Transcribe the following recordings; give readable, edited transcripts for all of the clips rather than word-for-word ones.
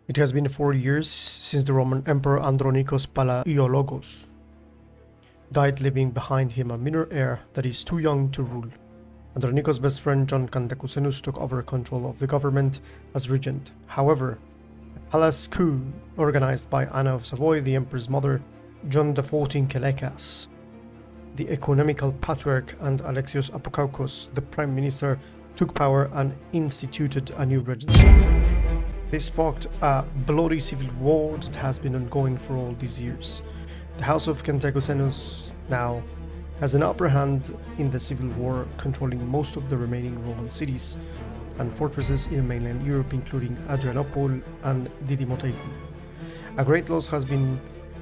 It has been 4 years since the Roman Emperor Andronikos Palaiologos died, leaving behind him a minor heir that is too young to rule. Andronikos' best friend John Kantakouzenos took over control of the government as regent. However, a palace coup organized by Anna of Savoy, the emperor's mother, John XIV Kelekas, the economical patriarch, and Alexios Apokaukos, the prime minister, took power and instituted a new regency. This sparked a bloody civil war that has been ongoing for all these years. The House of Kantakouzenos now has an upper hand in the civil war, controlling most of the remaining Roman cities and fortresses in mainland Europe, including Adrianople and Didymoteichon. A great loss has been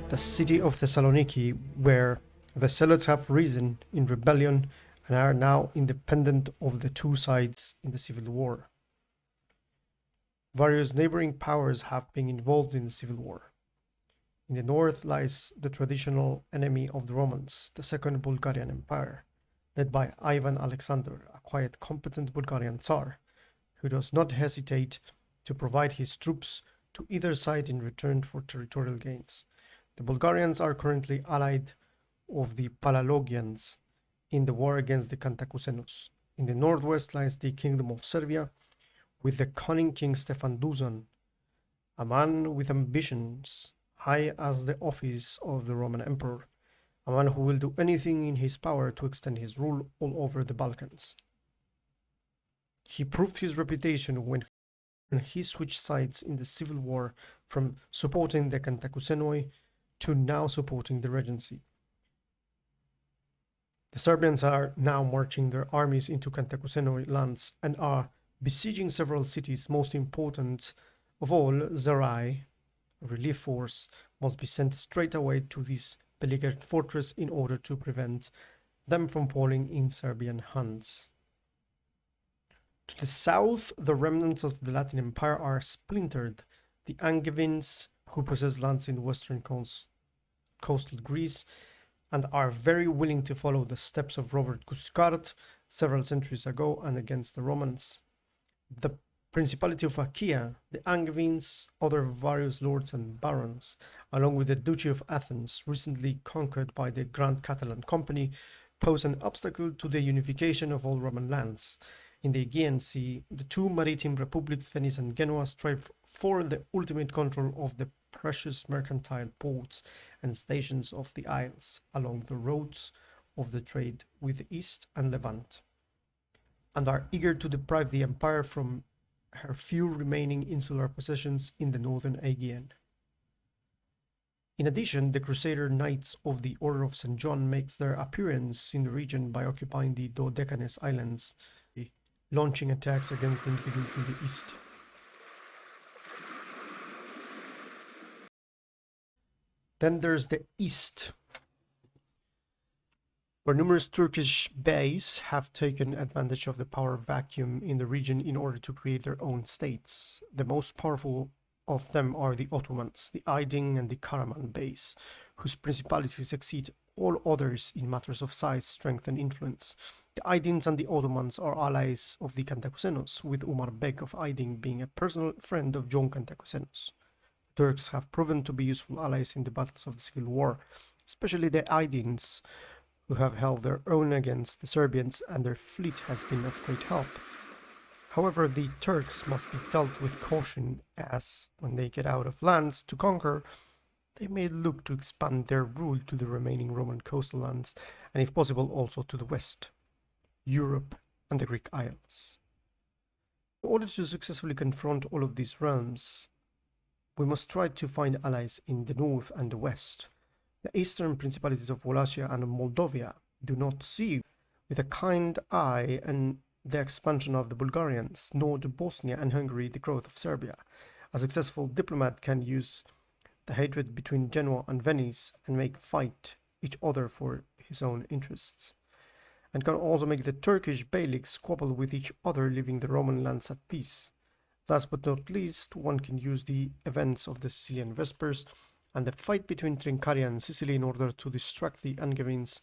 the city of Thessaloniki, where the Zealots have risen in rebellion and are now independent of the two sides in the civil war. Various neighboring powers have been involved in the civil war. In the north lies the traditional enemy of the Romans, the Second Bulgarian Empire, led by Ivan Alexander, a quiet, competent Bulgarian Tsar, who does not hesitate to provide his troops to either side in return for territorial gains. The Bulgarians are currently allied of the Palaiologians in the war against the Kantakouzenos. In the northwest lies the Kingdom of Serbia, with the cunning King Stefan Duzan, a man with ambitions high as the office of the Roman Emperor, a man who will do anything in his power to extend his rule all over the Balkans. He proved his reputation when he switched sides in the civil war, from supporting the Kantakouzenoi to now supporting the regency. The Serbians are now marching their armies into Kantakouzenoi lands and are besieging several cities. Most important of all, Serai, a relief force, must be sent straight away to this beleaguered fortress in order to prevent them from falling in Serbian hands. To the south, the remnants of the Latin Empire are splintered. The Angevins, who possess lands in western coastal Greece and are very willing to follow the steps of Robert Guiscard several centuries ago and against the Romans. The Principality of Achaea, the Angevins, other various lords and barons, along with the Duchy of Athens, recently conquered by the Grand Catalan Company, pose an obstacle to the unification of all Roman lands. In the Aegean Sea, the two maritime republics, Venice and Genoa, strive for the ultimate control of the precious mercantile ports and stations of the isles along the roads of the trade with the East and Levant, and are eager to deprive the empire from her few remaining insular possessions in the northern Aegean. In addition, the Crusader Knights of the Order of St. John makes their appearance in the region by occupying the Dodecanese Islands, launching attacks against the infidels in the east. Then there's the east, where numerous Turkish beys have taken advantage of the power vacuum in the region in order to create their own states. The most powerful of them are the Ottomans, the Aydin and the Karaman beys, whose principalities exceed all others in matters of size, strength and influence. The Aydins and the Ottomans are allies of the Kantakouzenos, with Umar Beg of Aydin being a personal friend of John Kantakouzenos. The Turks have proven to be useful allies in the battles of the civil war, especially the Aydins, who have held their own against the Serbians, and their fleet has been of great help. However, the Turks must be dealt with caution, as when they get out of lands to conquer, they may look to expand their rule to the remaining Roman coastal lands, and if possible also to the west, Europe and the Greek Isles. In order to successfully confront all of these realms, we must try to find allies in the north and the west. The eastern principalities of Wallachia and Moldavia do not see with a kind eye and the expansion of the Bulgarians, nor do Bosnia and Hungary the growth of Serbia. A successful diplomat can use the hatred between Genoa and Venice and make fight each other for his own interests, and can also make the Turkish beyliks squabble with each other, leaving the Roman lands at peace. Last but not least, one can use the events of the Sicilian Vespers and the fight between Trincaria and Sicily in order to distract the Angevins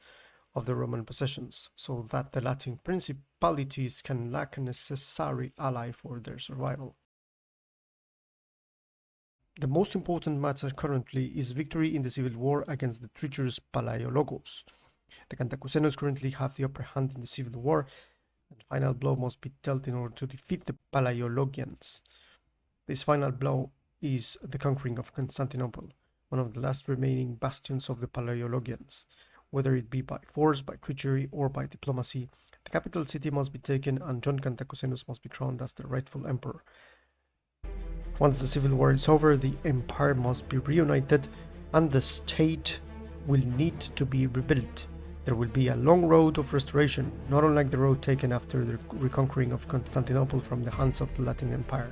of the Roman possessions, so that the Latin principalities can lack a necessary ally for their survival. The most important matter currently is victory in the civil war against the treacherous Palaiologos. The Kantakouzenos currently have the upper hand in the civil war, and the final blow must be dealt in order to defeat the Palaiologians. This final blow is the conquering of Constantinople, one of the last remaining bastions of the Palaiologians. Whether it be by force, by treachery, or by diplomacy, the capital city must be taken and John Kantakouzenos must be crowned as the rightful emperor. Once the civil war is over, the empire must be reunited and the state will need to be rebuilt. There will be a long road of restoration, not unlike the road taken after the reconquering of Constantinople from the hands of the Latin Empire.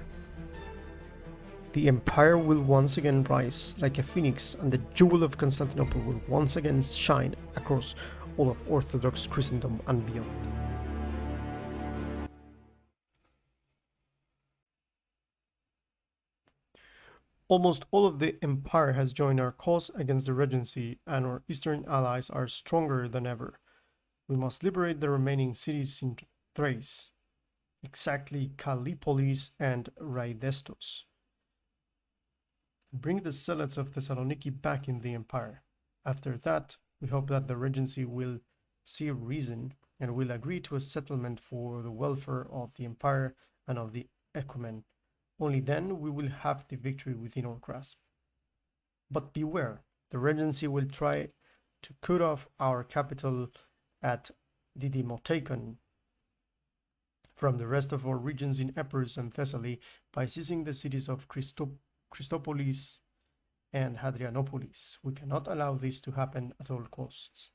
The empire will once again rise like a phoenix, and the jewel of Constantinople will once again shine across all of Orthodox Christendom and beyond. Almost all of the empire has joined our cause against the regency, and our eastern allies are stronger than ever. We must liberate the remaining cities in Thrace, exactly Kallipolis and Raidestos. Bring the zealots of Thessaloniki back in the empire. After that, we hope that the regency will see reason and will agree to a settlement for the welfare of the empire and of the ecumen. Only then we will have the victory within our grasp. But beware, the regency will try to cut off our capital at Didymoteichon from the rest of our regions in Epirus and Thessaly by seizing the cities of Christopolis and Hadrianopolis. We cannot allow this to happen at all costs.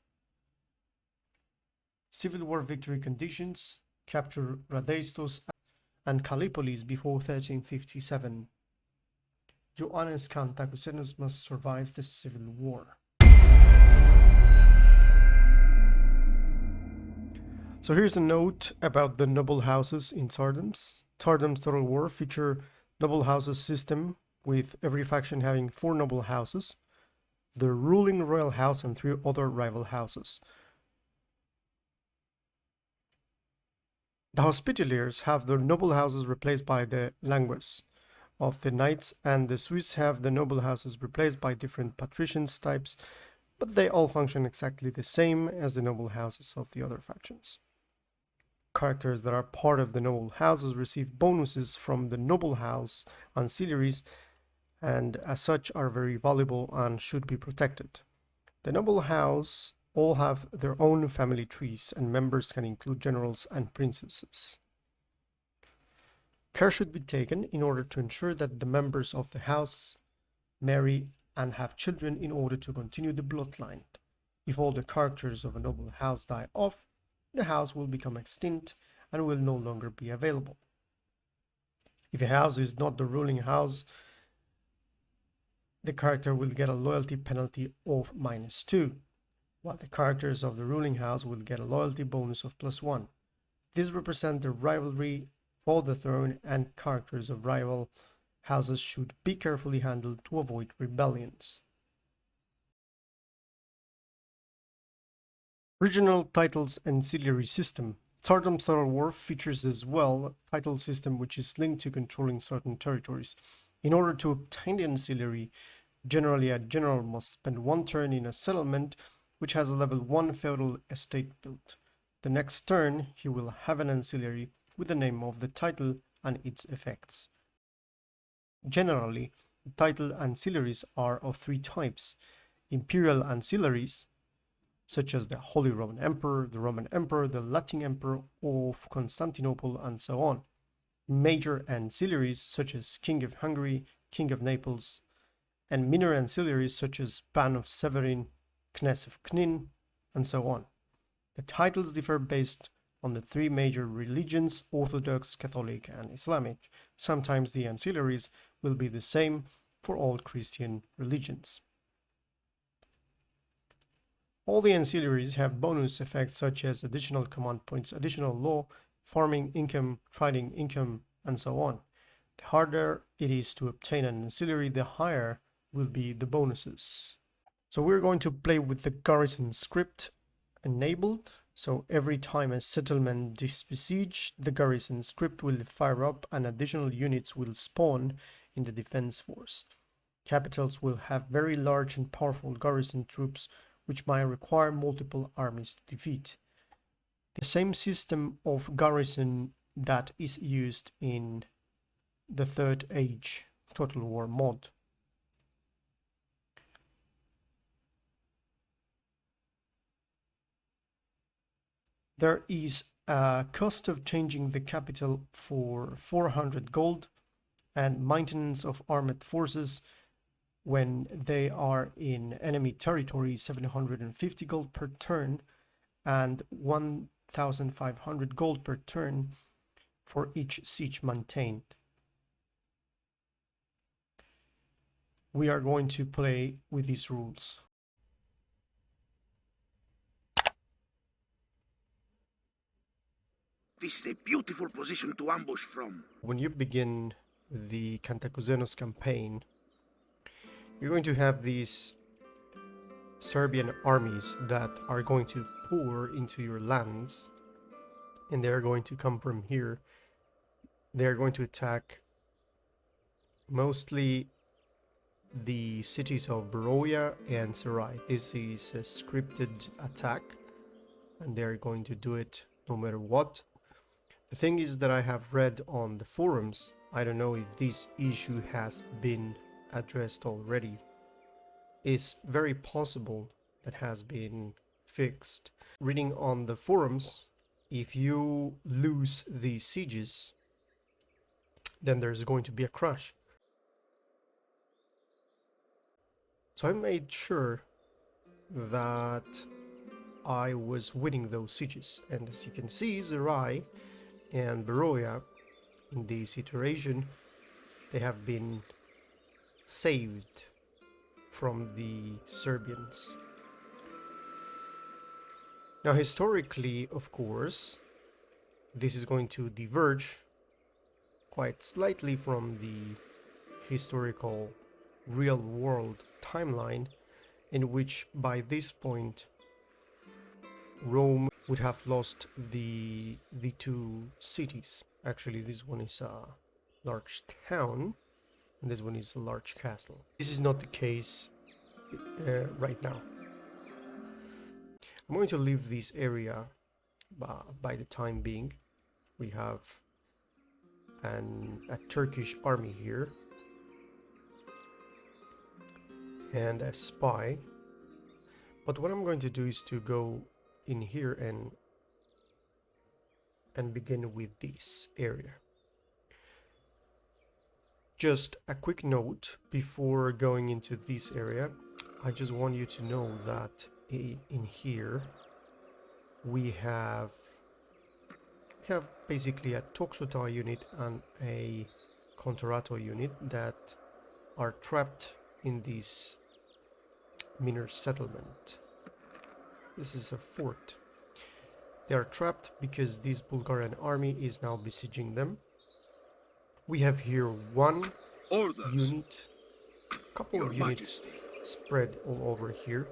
Civil war victory conditions: capture Raidestos and Kallipolis before 1357. Ioannis Kantakouzenos must survive the civil war. So here's a note about the noble houses in Tsardoms. Tsardoms Total War feature noble houses system with every faction having 4 noble houses, the ruling royal house and 3 other rival houses. The Hospitaliers have their noble houses replaced by the langues of the knights, and the Swiss have the noble houses replaced by different patricians types, but they all function exactly the same as the noble houses of the other factions. Characters that are part of the noble houses receive bonuses from the noble house ancillaries, and as such are very valuable and should be protected. The noble house all have their own family trees, and members can include generals and princesses. Care should be taken in order to ensure that the members of the house marry and have children in order to continue the bloodline. If all the characters of a noble house die off, the house will become extinct and will no longer be available. If a house is not the ruling house, the character will get a loyalty penalty of -2. While the characters of the ruling house will get a loyalty bonus of +1. This represents the rivalry for the throne, and characters of rival houses should be carefully handled to avoid rebellions. Regional titles ancillary system. Tsardoms Total War features as well a title system which is linked to controlling certain territories. In order to obtain the ancillary, generally a general must spend 1 turn in a settlement which has a level 1 feudal estate built. The next turn he will have an ancillary with the name of the title and its effects. Generally, the title ancillaries are of 3 types: imperial ancillaries, such as the Holy Roman Emperor, the Latin Emperor of Constantinople, and so on; major ancillaries such as King of Hungary, King of Naples; and minor ancillaries such as Ban of Severin, Kness of Knin, and so on. The titles differ based on the 3 major religions: Orthodox, Catholic, and Islamic. Sometimes the ancillaries will be the same for all Christian religions. All the ancillaries have bonus effects such as additional command points, additional law, farming income, trading income, and so on. The harder it is to obtain an ancillary, the higher will be the bonuses. So we're going to play with the garrison script enabled. So every time a settlement is besieged, the garrison script will fire up and additional units will spawn in the defense force. Capitals will have very large and powerful garrison troops which might require multiple armies to defeat. The same system of garrison that is used in the Third Age Total War mod. There is a cost of changing the capital for 400 gold and maintenance of armed forces when they are in enemy territory 750 gold per turn and 1,500 gold per turn for each siege maintained. We are going to play with these rules. This is a beautiful position to ambush from. When you begin the Kantakouzenos campaign, you're going to have these Serbian armies that are going to pour into your lands, and they're going to come from here. They're going to attack mostly the cities of Basileia and Serai. This is a scripted attack, and they're going to do it no matter what. The thing is that I have read on the forums, I don't know if this issue has been addressed already. It's very possible that has been fixed. Reading on the forums, if you lose these sieges, then there's going to be a crash. So I made sure that I was winning those sieges, and as you can see, Serai and Basileia in this iteration, they have been saved from the Serbians. Now historically, of course, this is going to diverge quite slightly from the historical real world timeline, in which by this point Rome would have lost the two cities. Actually, this one is a large town and this one is a large castle. This is not the case right now. I'm going to leave this area by the time being. We have a Turkish army here and a spy, but what I'm going to do is to go in here and begin with this area. Just a quick note before going into this area, I just want you to know that in here we have basically a Toxotai unit and a Contarato unit that are trapped in this miner settlement. This is a fort. They are trapped because this Bulgarian army is now besieging them. We have here one unit, couple of units spread all over here.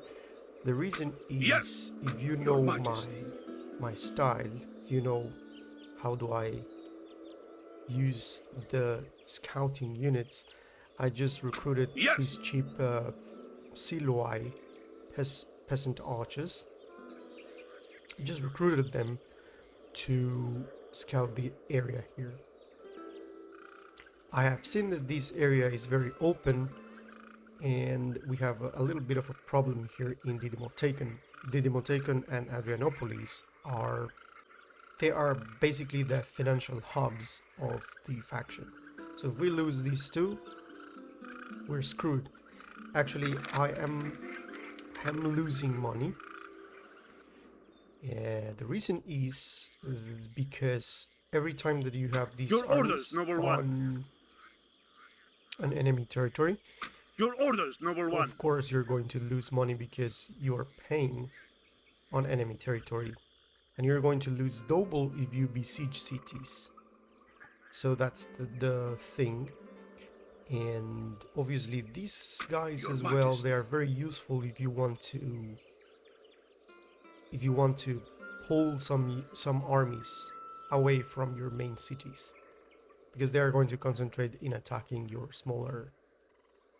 The reason is, if you know my style, if you know how do I use the scouting units, I just recruited these cheap Siloi peasant archers. I just recruited them to scout the area here. I have seen that this area is very open and we have a little bit of a problem here in Didymoteichon. Didymoteichon and Adrianopolis are basically the financial hubs of the faction. So if we lose these two, we're screwed. Actually, I am losing money. The reason is because every time that you have these armies on enemy territory, of course you're going to lose money because you are paying on enemy territory, and you're going to lose double if you besiege cities. So that's the thing. And obviously these guys as well, they are very useful if you want to pull some armies away from your main cities, because they are going to concentrate in attacking your smaller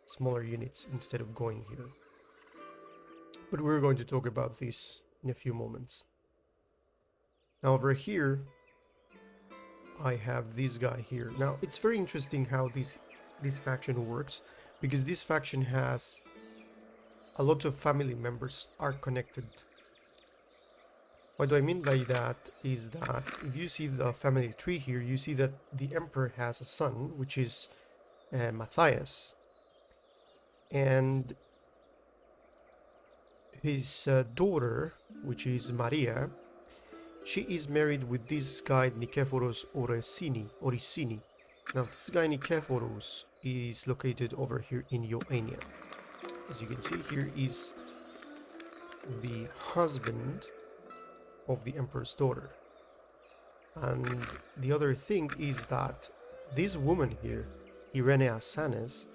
smaller units instead of going here. But we're going to talk about this in a few moments. Now over here, I have this guy here. Now it's very interesting how this faction works, because this faction has a lot of family members are connected. What do I mean by that is that if you see the family tree here, you see that the emperor has a son, which is Matthias, and his daughter, which is Maria, she is married with this guy Nikephoros Orissini. Now this guy Nikephoros is located over here in Ioania. As you can see, here is the husband of the emperor's daughter. And the other thing is that this woman here, Irene Asanes,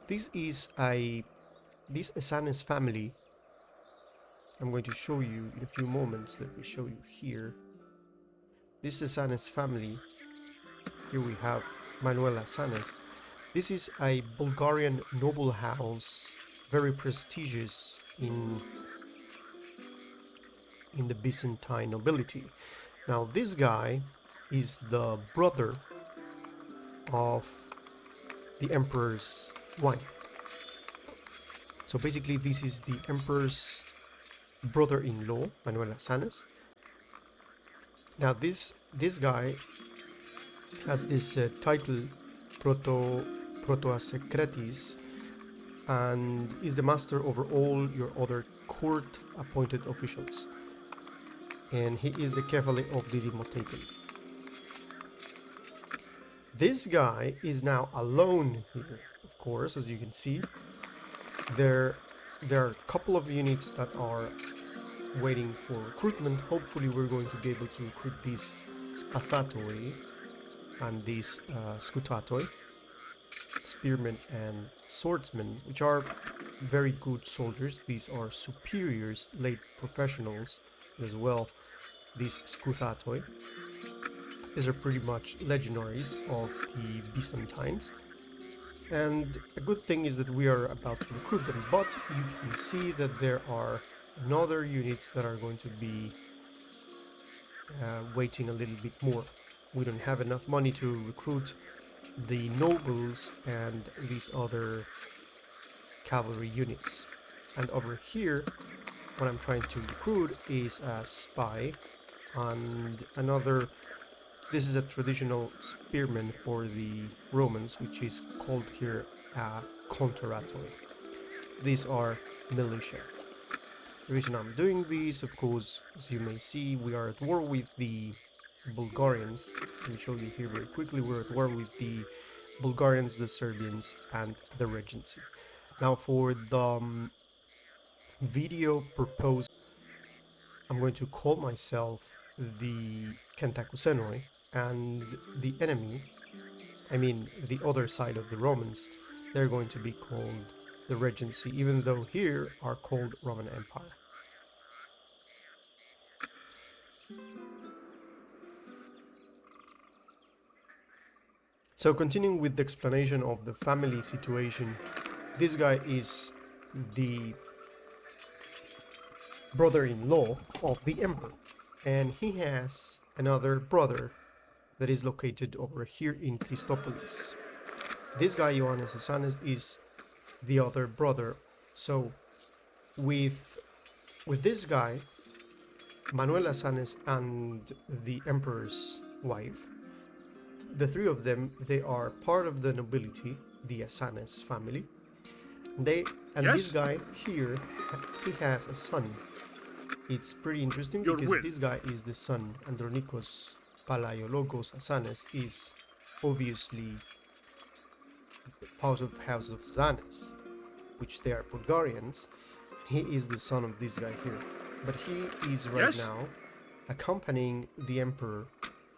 this Asanes family, I'm going to show you in a few moments. Let me show you here. This Asanes family, here we have Manuel Asanes. This is a Bulgarian noble house, very prestigious in the Byzantine nobility. Now this guy is the brother of the emperor's wife. So basically this is the emperor's brother-in-law, Manuel Asanes. Now this guy has this title Protoasecretis, and is the master over all your other court appointed officials, and he is the Kefale of the Dimotaken. This guy is now alone here, of course. As you can see, there are a couple of units that are waiting for recruitment. Hopefully we're going to be able to recruit these Spathatoi and these Skutatoi, spearmen and swordsmen, which are very good soldiers. These are superiors, late professionals as well. These Skuthatoi, these are pretty much legionaries of the Byzantines, and a good thing is that we are about to recruit them, but you can see that there are another units that are going to be waiting a little bit more. We don't have enough money to recruit the nobles and these other cavalry units. And over here, what I'm trying to recruit is a spy and another. This is a traditional spearman for the Romans, which is called here a contratoi. These are militia. The reason I'm doing this, of course, as you may see, we are at war with the Bulgarians. Let me show you here very quickly. We're at war with the Bulgarians, the Serbians, and the Regency. Now for the video purpose, I'm going to call myself the Kantakouzenos, and the enemy, I mean the other side of the Romans, they're going to be called the Regency, even though here are called Roman Empire. So continuing with the explanation of the family situation, this guy is the brother-in-law of the emperor, and he has another brother that is located over here in Christopolis. This guy, Ioannis Asanes, is the other brother. So with this guy, Manuel Asanes and the emperor's wife, the three of them, they are part of the nobility, the Asanes family. This guy here, he has a son. It's pretty interesting because this guy is the son, Andronikos Palaiologos Asanes, is obviously part of the house of Zanes, which they are Bulgarians. He is the son of this guy here, but he is right now accompanying the emperor.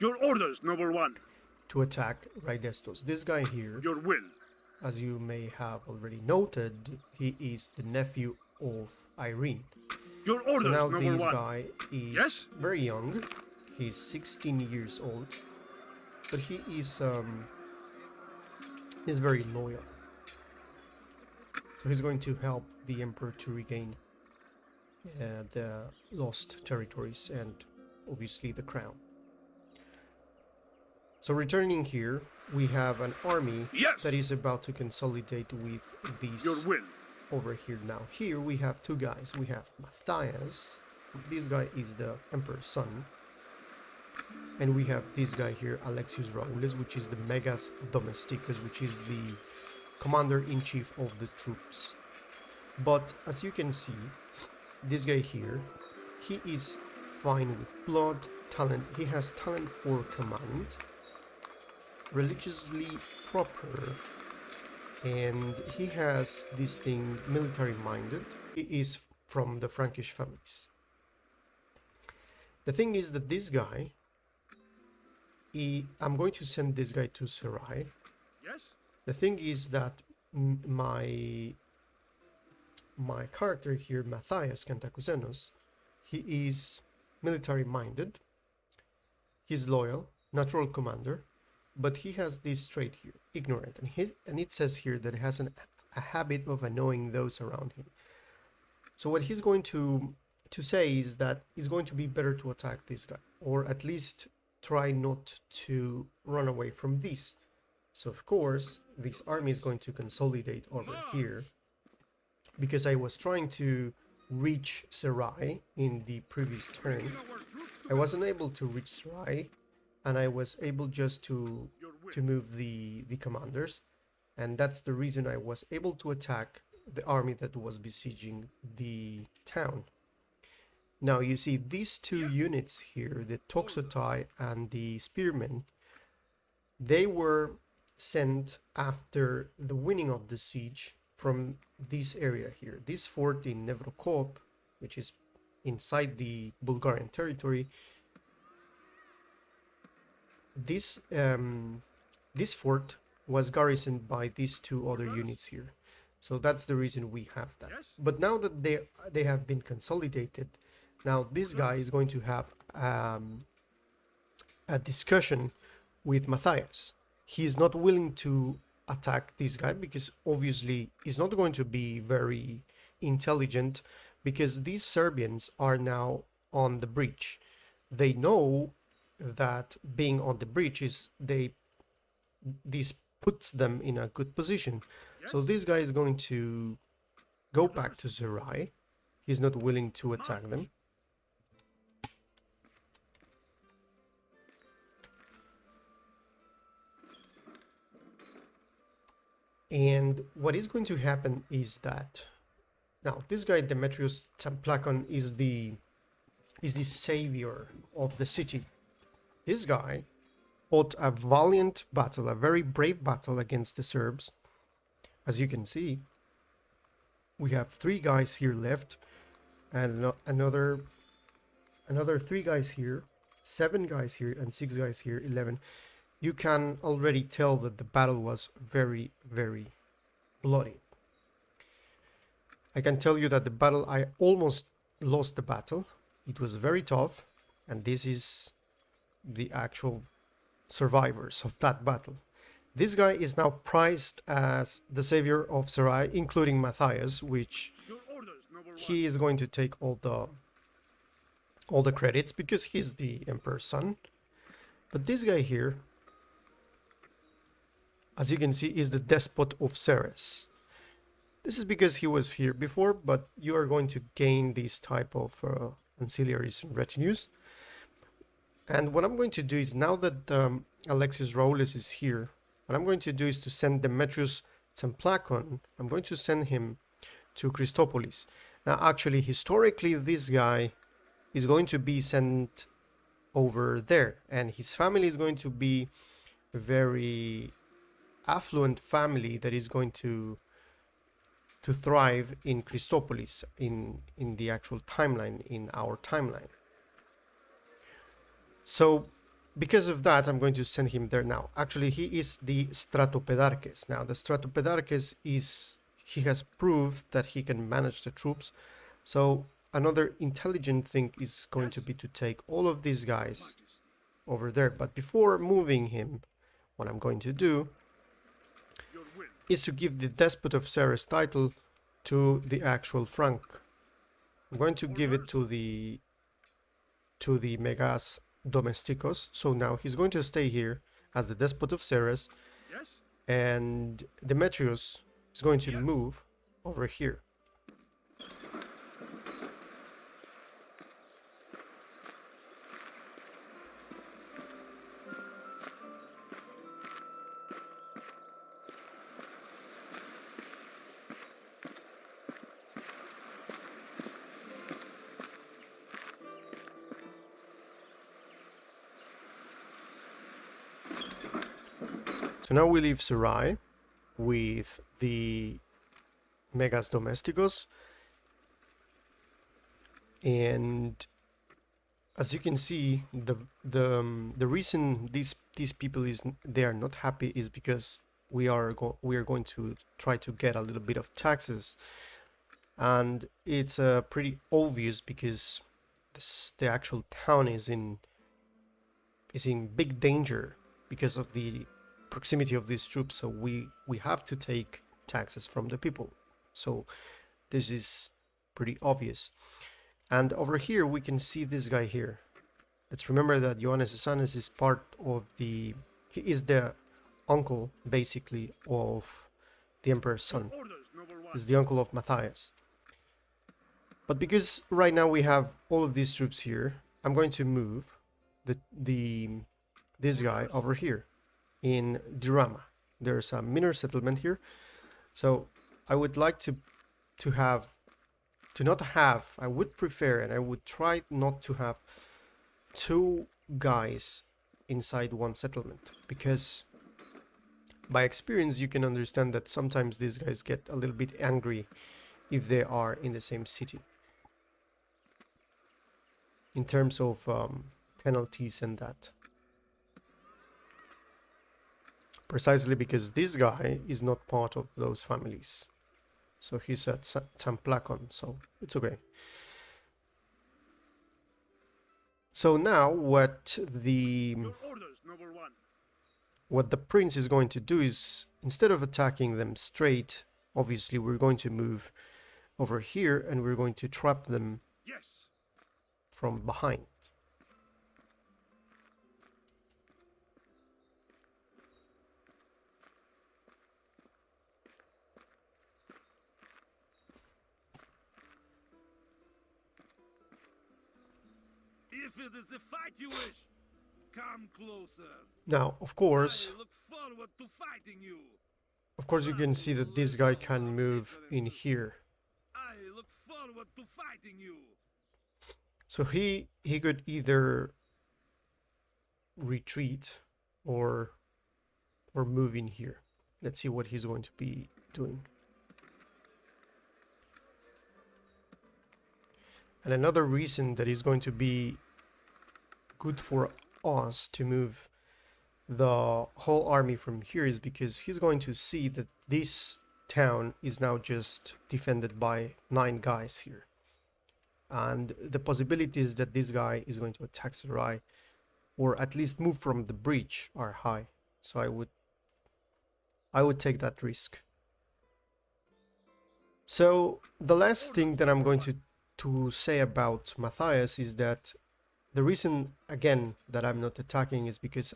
Your orders, noble one. To attack Raidestos. This guy here, your will, as you may have already noted, he is the nephew of Irene. Your orders, so now noble this one. guy is very young. He's 16 years old, but he is he's very loyal. So he's going to help the emperor to regain the lost territories and obviously the crown. So returning here, we have an army that is about to consolidate with these over here now. Here we have two guys. We have Matthias. This guy is the emperor's son. And we have this guy here, Alexius Raules, which is the Megas Domesticus, which is the commander-in-chief of the troops. But as you can see, this guy here, he is fine with blood, talent. He has talent for command, religiously proper, and he has this thing, military-minded. He is from the Frankish families. The thing is that this guy, I'm going to send this guy to Serai. Yes. The thing is that my character here, Matthias Kantakouzenos, he is military-minded. He's loyal, natural commander, but he has this trait here, ignorant, and it says here that he has a habit of annoying those around him. So what he's going to say is that it's going to be better to attack this guy, or at least try not to run away from this. So of course, this army is going to consolidate over here, because I was trying to reach Serai in the previous turn. I wasn't able to reach Serai, and I was able just to move the commanders, and that's the reason I was able to attack the army that was besieging the town. Now you see these two units here, the Toxotai and the Spearmen, they were sent after the winning of the siege from this area here. This fort in Nevrokop, which is inside the Bulgarian territory, this fort was garrisoned by these two other units here. So that's the reason we have that. But now that they have been consolidated, now this guy is going to have a discussion with Matthias. He is not willing to attack this guy because obviously he's not going to be very intelligent, because these Serbians are now on the breach. They know that being on the breach this puts them in a good position. So this guy is going to go back to Serai. He's not willing to attack them. And what is going to happen is that now this guy Demetrius Templakon is the savior of the city. This guy fought a valiant battle, a very brave battle against the Serbs. As you can see, we have 3 guys here left, and another 3 guys here, 7 guys here, and 6 guys here, 11. You can already tell that the battle was very, very bloody. I can tell you that the battle, I almost lost the battle. It was very tough, and this is the actual survivors of that battle. This guy is now prized as the savior of Serai, including Matthias, which he is going to take all the credits because he's the emperor's son. But this guy here, as you can see, is the despot of Ceres. This is because he was here before, but you are going to gain these type of ancillaries and retinues. And what I'm going to do is, now that Alexius Raules is here, what I'm going to do is to send Demetrius Templakon. I'm going to send him to Christopolis. Now, actually, historically, this guy is going to be sent over there, and his family is going to be a very affluent family that is going to thrive in Christopolis in the actual timeline, in our timeline. So because of that, I'm going to send him there now. Actually, he is the Stratopedarches. Now, the Stratopedarches he has proved that he can manage the troops. So another intelligent thing is going to be to take all of these guys over there. But before moving him, what I'm going to do is to give the Despot of Ceres title to the actual Frank. I'm going to give it to the Megas Domesticos. So now he's going to stay here as the despot of Ceres, Yes? and Demetrius is going to move over here. So now we leave Serai with the Megas Domesticos, and as you can see, the reason these people they are not happy is because we are going to try to get a little bit of taxes, and it's pretty obvious because the actual town is in big danger because of the proximity of these troops. So we have to take taxes from the people. So this is pretty obvious. And over here we can see this guy here. Let's remember that Ioannes Essanes is part of he is the uncle basically of the Emperor's son. Is the uncle of Matthias. But because right now we have all of these troops here, I'm going to move this guy over here in Dirama. There's a minor settlement here, so I would like to not have, I would prefer, and I would try not to have two guys inside one settlement, because by experience you can understand that sometimes these guys get a little bit angry if they are in the same city in terms of penalties and that. Precisely because this guy is not part of those families. So he's at Tsamplakon, so it's okay. So now what the prince is going to do is, instead of attacking them straight, obviously we're going to move over here and we're going to trap them from behind. If it is a fight you wish, come closer. Now, of course, I look forward to fighting you. Of course, you can see that this guy can move in here. I look forward to fighting you. So he could either retreat or move in here. Let's see what he's going to be doing. And another reason that is going to be good for us to move the whole army from here is because he's going to see that this town is now just defended by 9 guys here. And the possibilities that this guy is going to attack Serai, or at least move from the breach, are high. So I would take that risk. So the last thing that I'm going to say about Matthias is that the reason, again, that I'm not attacking is because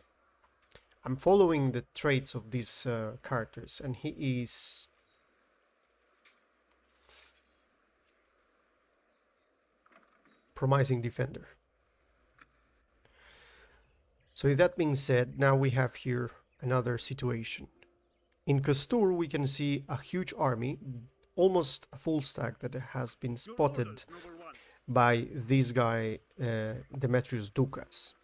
I'm following the traits of these characters, and he is promising defender. So with that being said, now we have here another situation. In Kastur we can see a huge army, almost a full stack, that has been spotted by this guy Demetrius Doukas.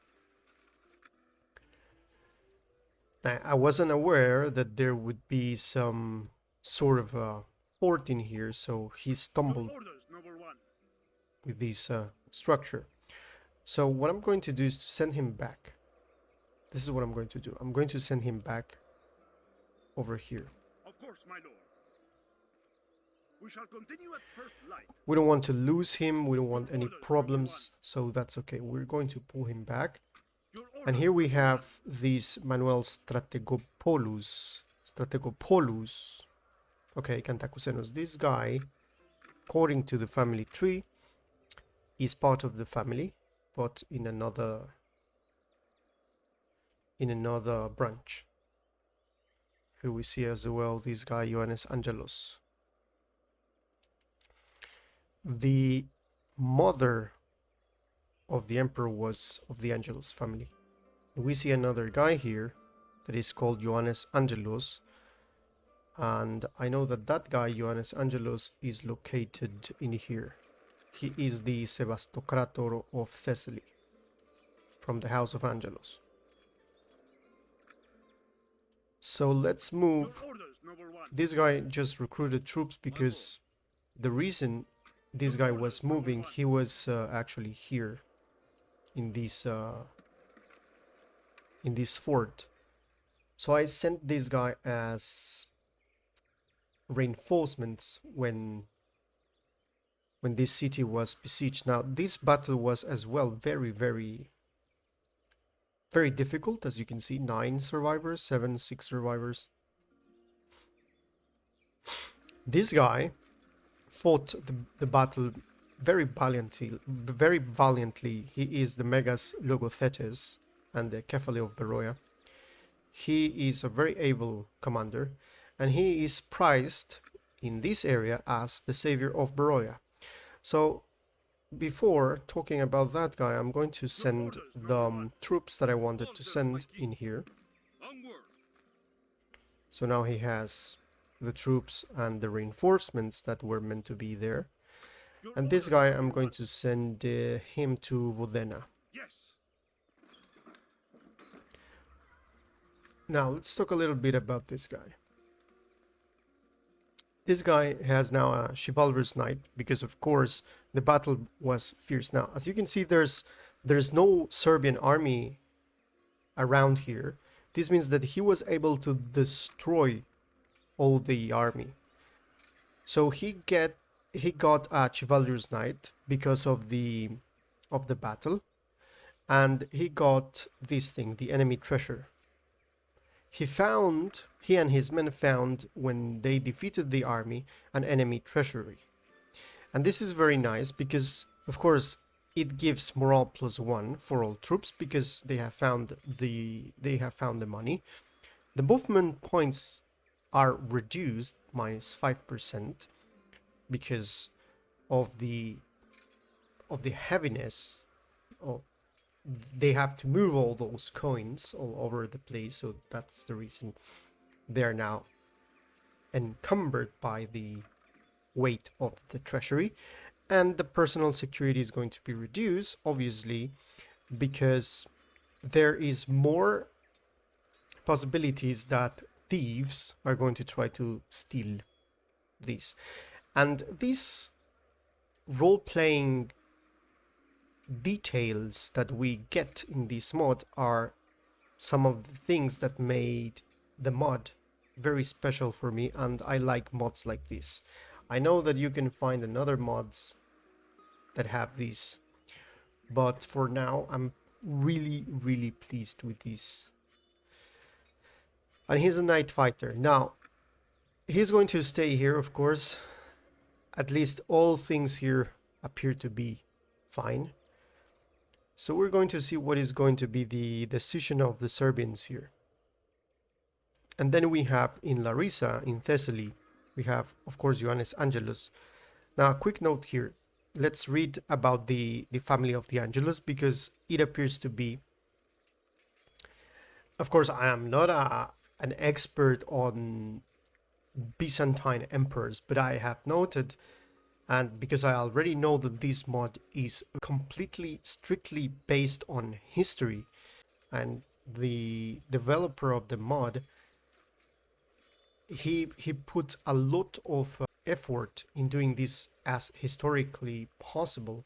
Now, I wasn't aware that there would be some sort of a fort in here, so he stumbled with this structure. So what I'm going to do is to send him back. This is what I'm going to do. I'm going to send him back over here. Of course, my lord. We shall continue at first light. We don't want to lose him. We don't want any problems, so that's okay. We're going to pull him back. And here we have this Manuel Strategopoulos. Okay, Kantakouzenos. This guy according to the family tree, is part of the family, but in another branch. Here we see as well this guy Ioannis Angelos. The mother of the emperor was of the Angelos family. We see another guy here that is called Ioannis Angelos, and I know that that guy Ioannis Angelos is located in here. He is the Sebastokrator of Thessaly from the house of Angelos. So let's move. Your orders, noble one. This guy just recruited troops because the reason this guy was moving, he was actually here in this fort. So I sent this guy as reinforcements when this city was besieged. Now this battle was as well very, very, very difficult, as you can see. 9 survivors, 6 survivors. This guy fought the battle very valiantly. He is the Megas Logothetes and the Kephale of Beroia. He is a very able commander, and he is prized in this area as the savior of Beroia. So before talking about that guy, I'm going to send the troops that I wanted to send in here. So now he has the troops and the reinforcements that were meant to be there. And this guy, I'm going to send him to Vodena. Yes. Now, let's talk a little bit about this guy. This guy has now a chivalrous knight because, of course, the battle was fierce. Now, as you can see, there's no Serbian army around here. This means that he was able to destroy all the army. So he got a chivalrous knight because of the battle, and he got this thing, the enemy treasure. He and his men found, when they defeated the army, an enemy treasury. And this is very nice because, of course, it gives morale +1 for all troops because they have found the money. The movement points are reduced -5% because of the heaviness of they have to move all those coins all over the place, so that's the reason they are now encumbered by the weight of the treasury. And the personal security is going to be reduced, obviously, because there is more possibilities that thieves are going to try to steal this. And these role-playing details that we get in this mod are some of the things that made the mod very special for me, and I like mods like this. I know that you can find another mods that have these, but for now I'm really pleased with this. And he's a night fighter. Now he's going to stay here, of course. At least all things here appear to be fine. So we're going to see what is going to be the decision of the Serbians here. And then we have in Larissa, in Thessaly, we have, of course, Ioannis Angelos. Now, a quick note here. Let's read about the family of the Angelos, because it appears to be... Of course, I am not an expert on Byzantine emperors, but I have noted, and because I already know that this mod is completely strictly based on history, and the developer of the mod, he put a lot of effort in doing this as historically possible.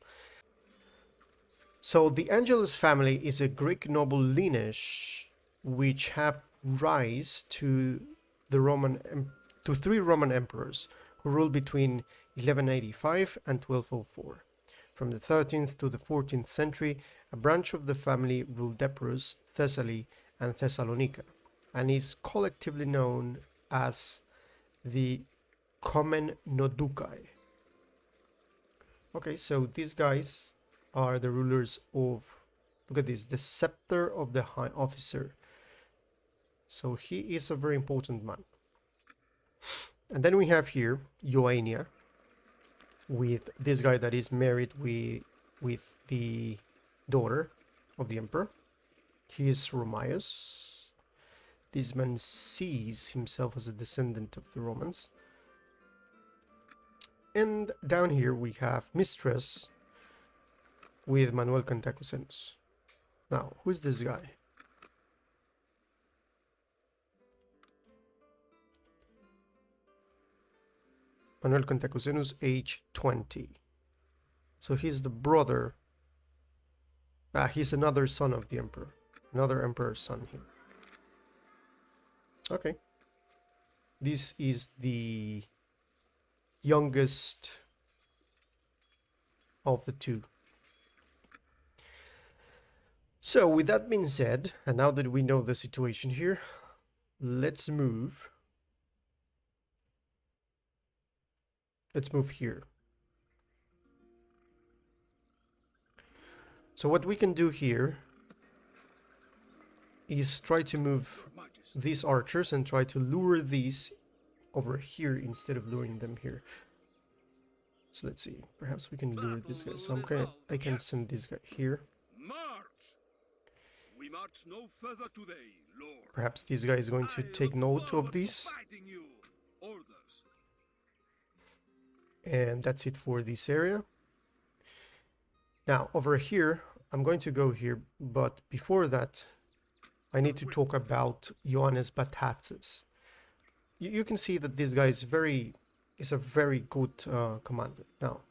So the Angelis family is a Greek noble lineage which have rise to the 3 Roman emperors who ruled between 1185 and 1204. From the 13th to the 14th century, a branch of the family ruled Epirus, Thessaly, and Thessalonica, and is collectively known as the Komnenodoukai. Okay, so these guys are the rulers of, look at this, the scepter of the high officer. So he is a very important man. And then we have here Ioania with this guy that is married with the daughter of the emperor. He is Rhomaion. This man sees himself as a descendant of the Romans. And down here we have Mistress with Manuel Kantakouzenos. Now, who is this guy? Manuel Kantakouzenos, age 20. So he's the brother. He's another son of the emperor. Another emperor's son here. Okay. This is the youngest of the two. So with that being said, and now that we know the situation here, let's move. Let's move here. So what we can do here is try to move these archers and try to lure these over here instead of luring them here. So let's see, perhaps we can lure this guy. So I can send this guy here. March! We march no further today, Lord. Perhaps this guy is going to take note of this. Orders. And that's it for this area. Now over here, I'm going to go here, but before that, I need to talk about Ioannis Batatzes. You can see that this guy is a very good commander. Now,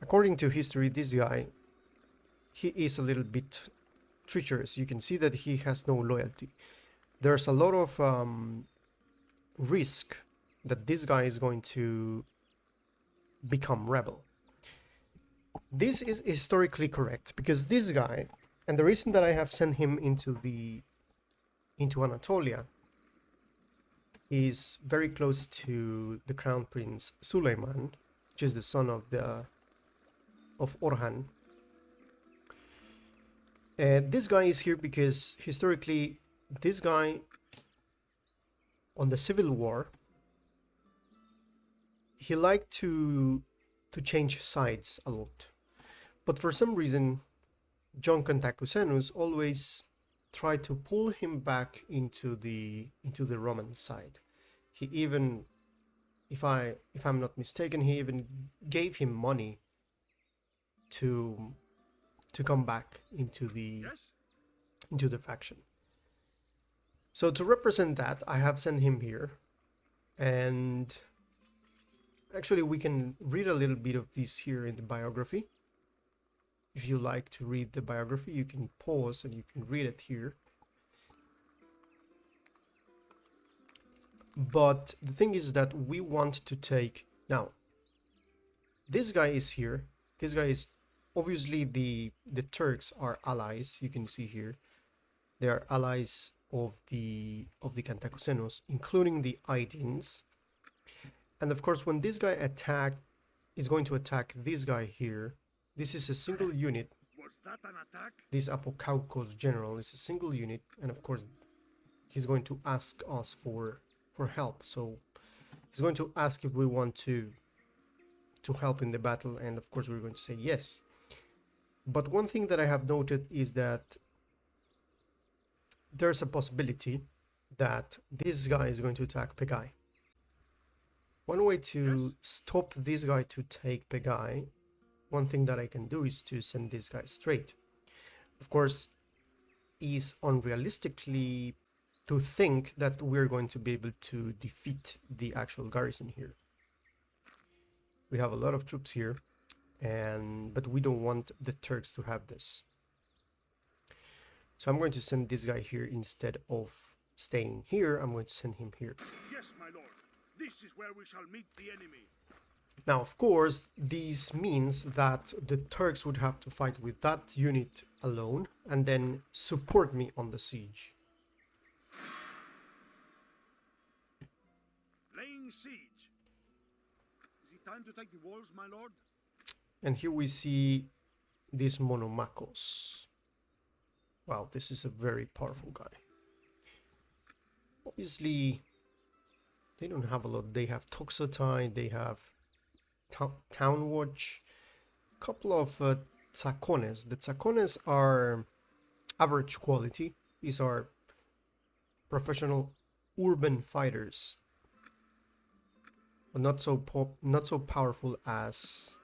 according to history, this guy, he is a little bit treacherous. You can see that he has no loyalty. There's a lot of risk that this guy is going to become rebel. This is historically correct because this guy, and the reason that I have sent him into Anatolia, is very close to the crown prince Suleiman, which is the son of Orhan. And this guy is here because historically this guy on the civil war, he liked to change sides a lot, but for some reason John Kantakouzenos always tried to pull him back into the Roman side. He even, if I'm not mistaken, he even gave him money to come back into the faction. So to represent that, I have sent him here, and actually we can read a little bit of this here in the biography. If you like to read the biography, you can pause and you can read it here. But the thing is that we want to take... Now, this guy is here. This guy is... Obviously, the Turks are allies. You can see here. They are allies of the Kantakouzenos, including the Aegeans. And of course, when this guy is going to attack this guy here, this is a single unit. Was that an attack? This Apokaukos general is a single unit, and of course he's going to ask us for help. So he's going to ask if we want to help in the battle, and of course we're going to say yes. But one thing that I have noted is that there's a possibility that this guy is going to attack Pegai. One way to stop this guy to take Pegai, one thing that I can do is to send this guy straight. Of course, is unrealistically to think that we're going to be able to defeat the actual garrison here. We have a lot of troops here, but we don't want the Turks to have this. So I'm going to send this guy here instead of staying here. I'm going to send him here. Yes, my lord. This is where we shall meet the enemy. Now, of course, this means that the Turks would have to fight with that unit alone and then support me on the siege. Laying siege. Is it time to take the walls, my lord? And here we see this Monomachos. Wow, this is a very powerful guy. Obviously, they don't have a lot. They have Toxotai, they have Town Watch, a couple of Tsakones. The Tsakones are average quality. These are professional urban fighters, but not so powerful as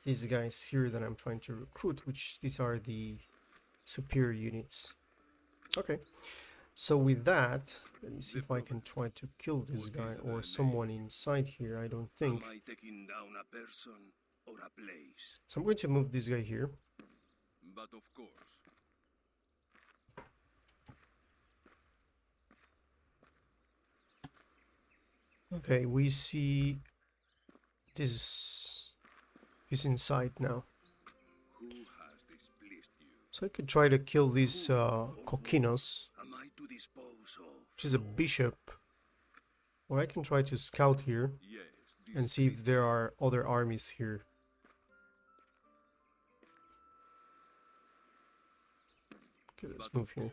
these guys here that I'm trying to recruit, which these are the superior units. Okay, so with that, let me see if I can try to kill this guy or someone inside here. I don't think. Am I taking down a person or a place? So I'm going to move this guy here. But of course. Okay, we see this is inside now. Who has displeased you? So I could try to kill this Kokinos, Am I to dispose of? which is a bishop. Or I can try to scout here Yes, and see if there are other armies here. Okay, let's move here.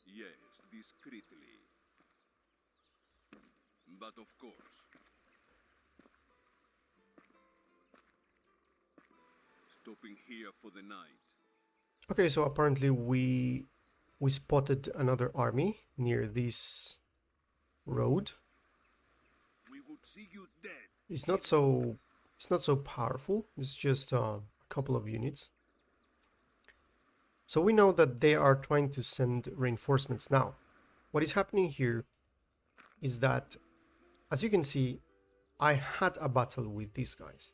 Yes, discreetly. But of course. Stopping here for the night. Okay, so apparently we spotted another army near this road. We would see you dead. It's not so powerful. It's just a couple of units. So we know that they are trying to send reinforcements now. What is happening here is that, as you can see, I had a battle with these guys.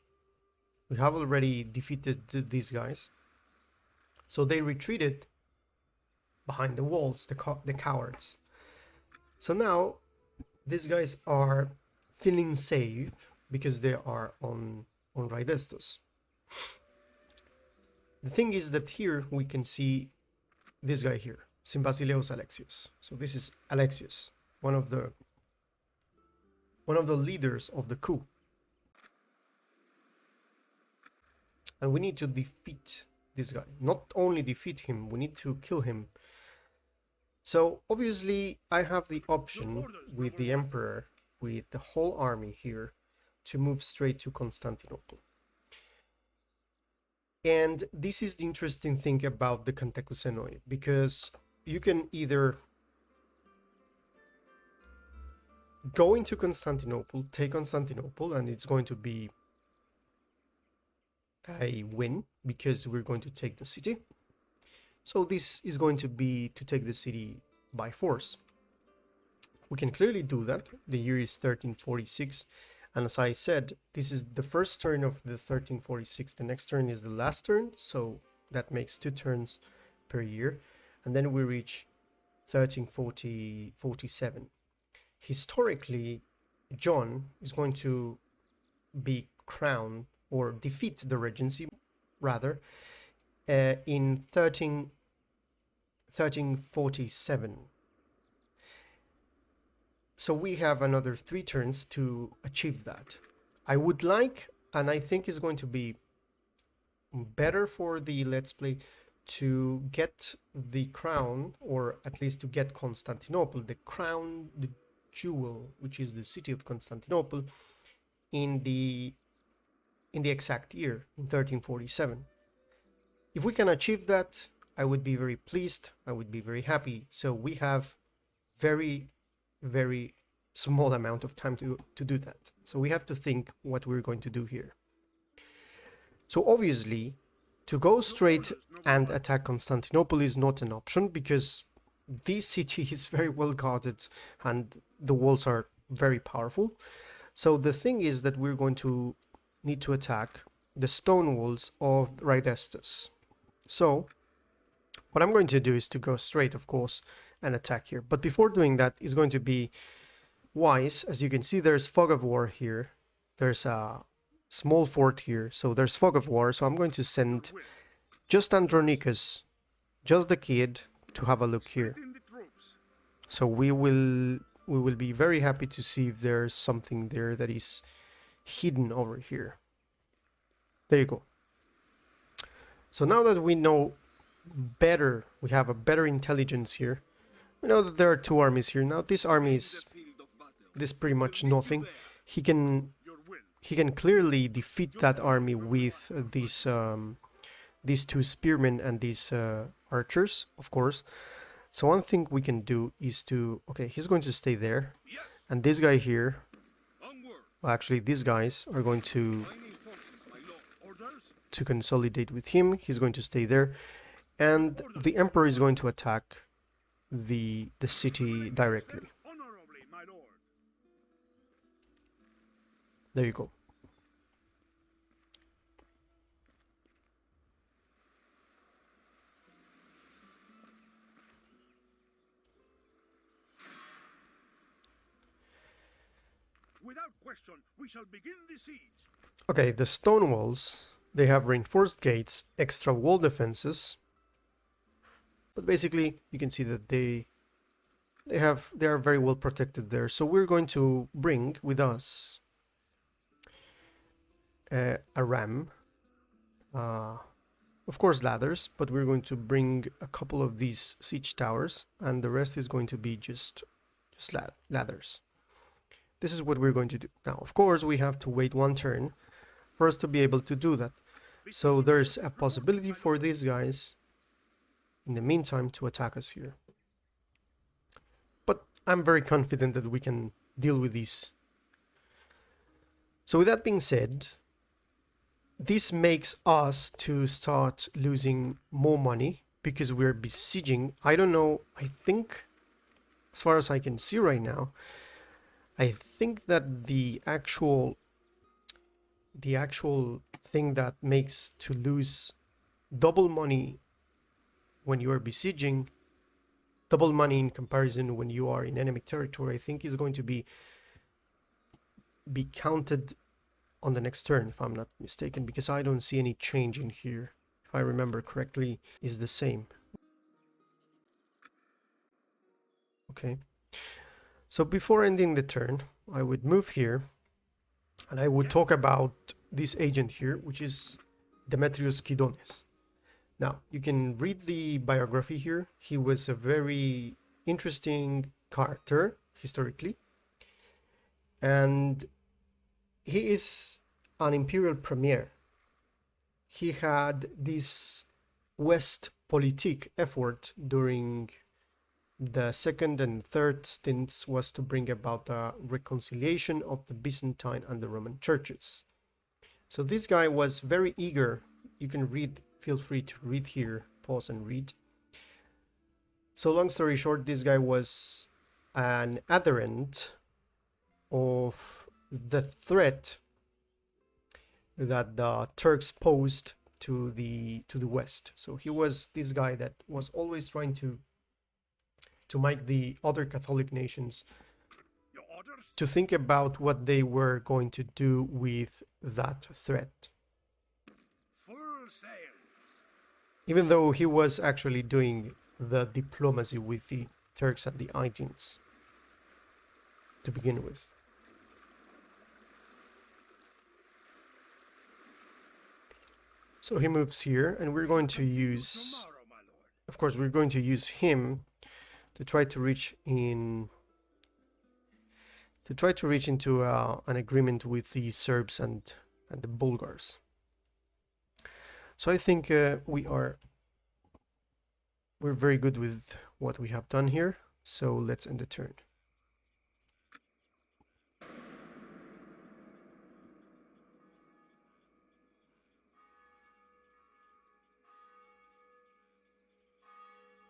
We have already defeated these guys. So they retreated behind the walls, the cowards. So now these guys are feeling safe because they are on Raidestos. The thing is that here we can see this guy here, Symbasileus Alexius. So this is Alexius, one of the leaders of the coup. And we need to defeat this guy. Not only defeat him, we need to kill him. So obviously I have the option with the emperor, with the whole army here, to move straight to Constantinople. And this is the interesting thing about the Kantakouzenos, because you can either go into Constantinople, take Constantinople, and it's going to be a win because we're going to take the city. So this is going to be to take the city by force. We can clearly do that. The year is 1346. And as I said, this is the first turn of the 1346. The next turn is the last turn. So that makes 2 turns per year. And then we reach 1347. Historically, John is going to be crowned or defeat the regency, rather, in 1347. So we have another 3 turns to achieve that. I would like, and I think is going to be better for the Let's Play, to get the crown, or at least to get Constantinople, the crown, the jewel, which is the city of Constantinople, in the exact year, in 1347. If we can achieve that, I would be very pleased, I would be very happy. So we have very small amount of time to do that. So we have to think what we're going to do here. So obviously, to go straight and attack Constantinople is not an option, because this city is very well guarded and the walls are very powerful. So the thing is that we're going to need to attack the stone walls of Raidestos. So what I'm going to do is to go straight, of course, and attack here. But before doing that, it's going to be wise. As you can see, there's fog of war here. There's a small fort here. So there's fog of war. So I'm going to send just Andronicus, just the kid, to have a look here. So we will we will be very happy to see if there's something there that is hidden over here. There you go. So now that we know better, we have a better intelligence here. We know that there are two armies here. Now this army is pretty much nothing. He can clearly defeat that army with these two spearmen and these archers, of course. So one thing we can do is to, okay, he's going to stay there, and this guy here, well, actually these guys are going to consolidate with him. He's going to stay there, and the emperor is going to attack the city directly. There you go. Without question, we shall begin the siege. Okay, the stone walls, they have reinforced gates, extra wall defenses, but basically you can see that they are very well protected there. So we're going to bring with us a ram, of course ladders, but we're going to bring a couple of these siege towers, and the rest is going to be just ladders. This is what we're going to do. Now, of course, we have to wait one turn for us to be able to do that. So there's a possibility for these guys, in the meantime, to attack us here. But I'm very confident that we can deal with these. So with that being said, this makes us to start losing more money because we're besieging. I don't know, I think, as far as I can see right now, I think that the actual thing that makes to lose double money when you are besieging, double money in comparison when you are in enemy territory, I think is going to be counted on the next turn, if I'm not mistaken, because I don't see any change in here. If I remember correctly, is the same. Okay. So before ending the turn, I would move here, and I would talk about this agent here, which is Demetrius Kydones. Now, you can read the biography here. He was a very interesting character, historically. And he is an imperial premier. He had this Westpolitik effort during the second and third stints, was to bring about a reconciliation of the Byzantine and the Roman churches. So this guy was very eager. You can read, feel free to read here, pause and read. So long story short, this guy was an adherent of the threat that the Turks posed to the West. So he was this guy that was always trying to make the other Catholic nations to think about what they were going to do with that threat. Full sails. Even though he was actually doing the diplomacy with the Turks and the Aegeans to begin with. So he moves here, and we're going to use, of course, we're going to use him to try to reach into an agreement with the Serbs and the Bulgars. So I think we're very good with what we have done here. So let's end the turn.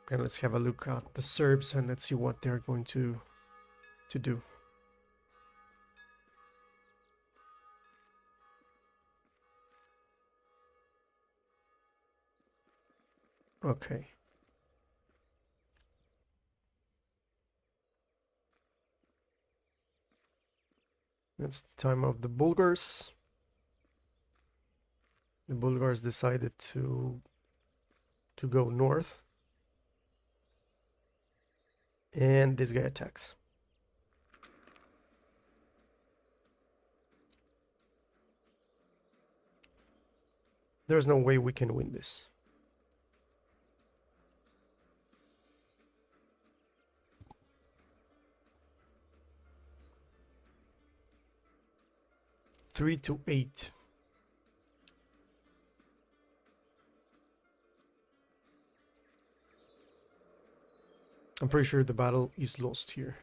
And let's have a look at the Serbs and let's see what they're going to do. Okay. It's the time of the Bulgars. The Bulgars decided to go north. And this guy attacks. There's no way we can win this. Three to 8. I'm pretty sure the battle is lost here.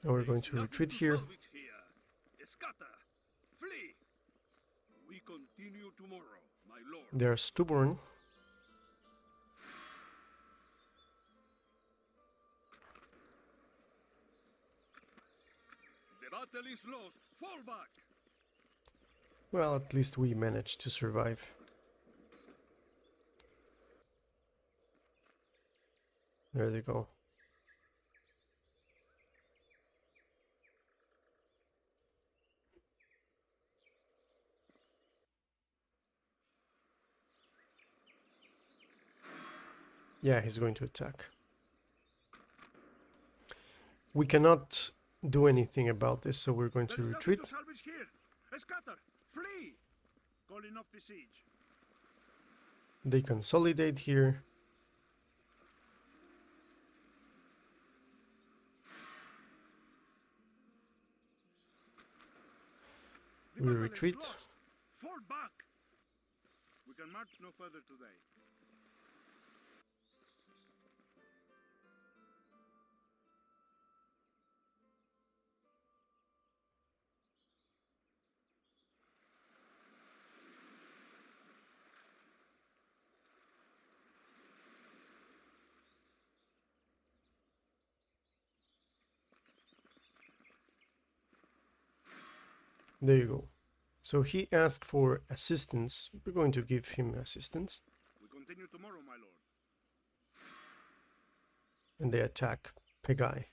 Now we're going to retreat here. Scatter! Flee! We continue tomorrow, my lord. They are stubborn. The battle is lost. Fall back! Well, at least we managed to survive. There they go. Yeah, he's going to attack. We cannot do anything about this, so we're going to There is retreat. nothing to salvage here. Scatter! Flee! Calling off the siege. They consolidate here. The We battle is retreat. lost. Fall back! We can march no further today. There you go. So he asked for assistance. We're going to give him assistance. We continue tomorrow, my lord. And they attack Pegai.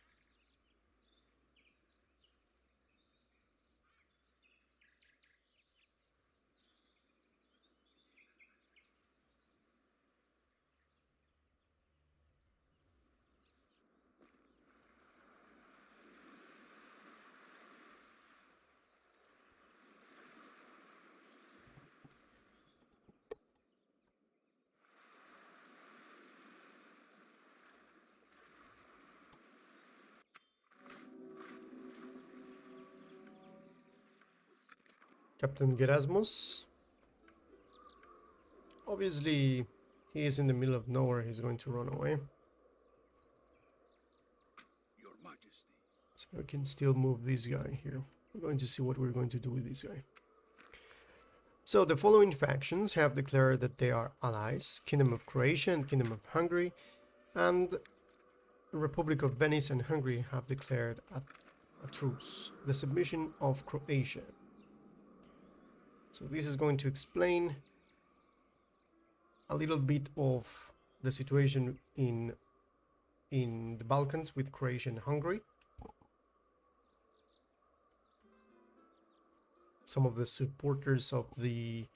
Captain Gerasmus. Obviously, he is in the middle of nowhere. He's going to run away. Your Majesty. So we can still move this guy here. We're going to see what we're going to do with this guy. So the following factions have declared that they are allies. Kingdom of Croatia and Kingdom of Hungary. And the Republic of Venice and Hungary have declared a truce. The submission of Croatia. So this is going to explain a little bit of the situation in the Balkans with Croatia and Hungary. Some of the supporters of the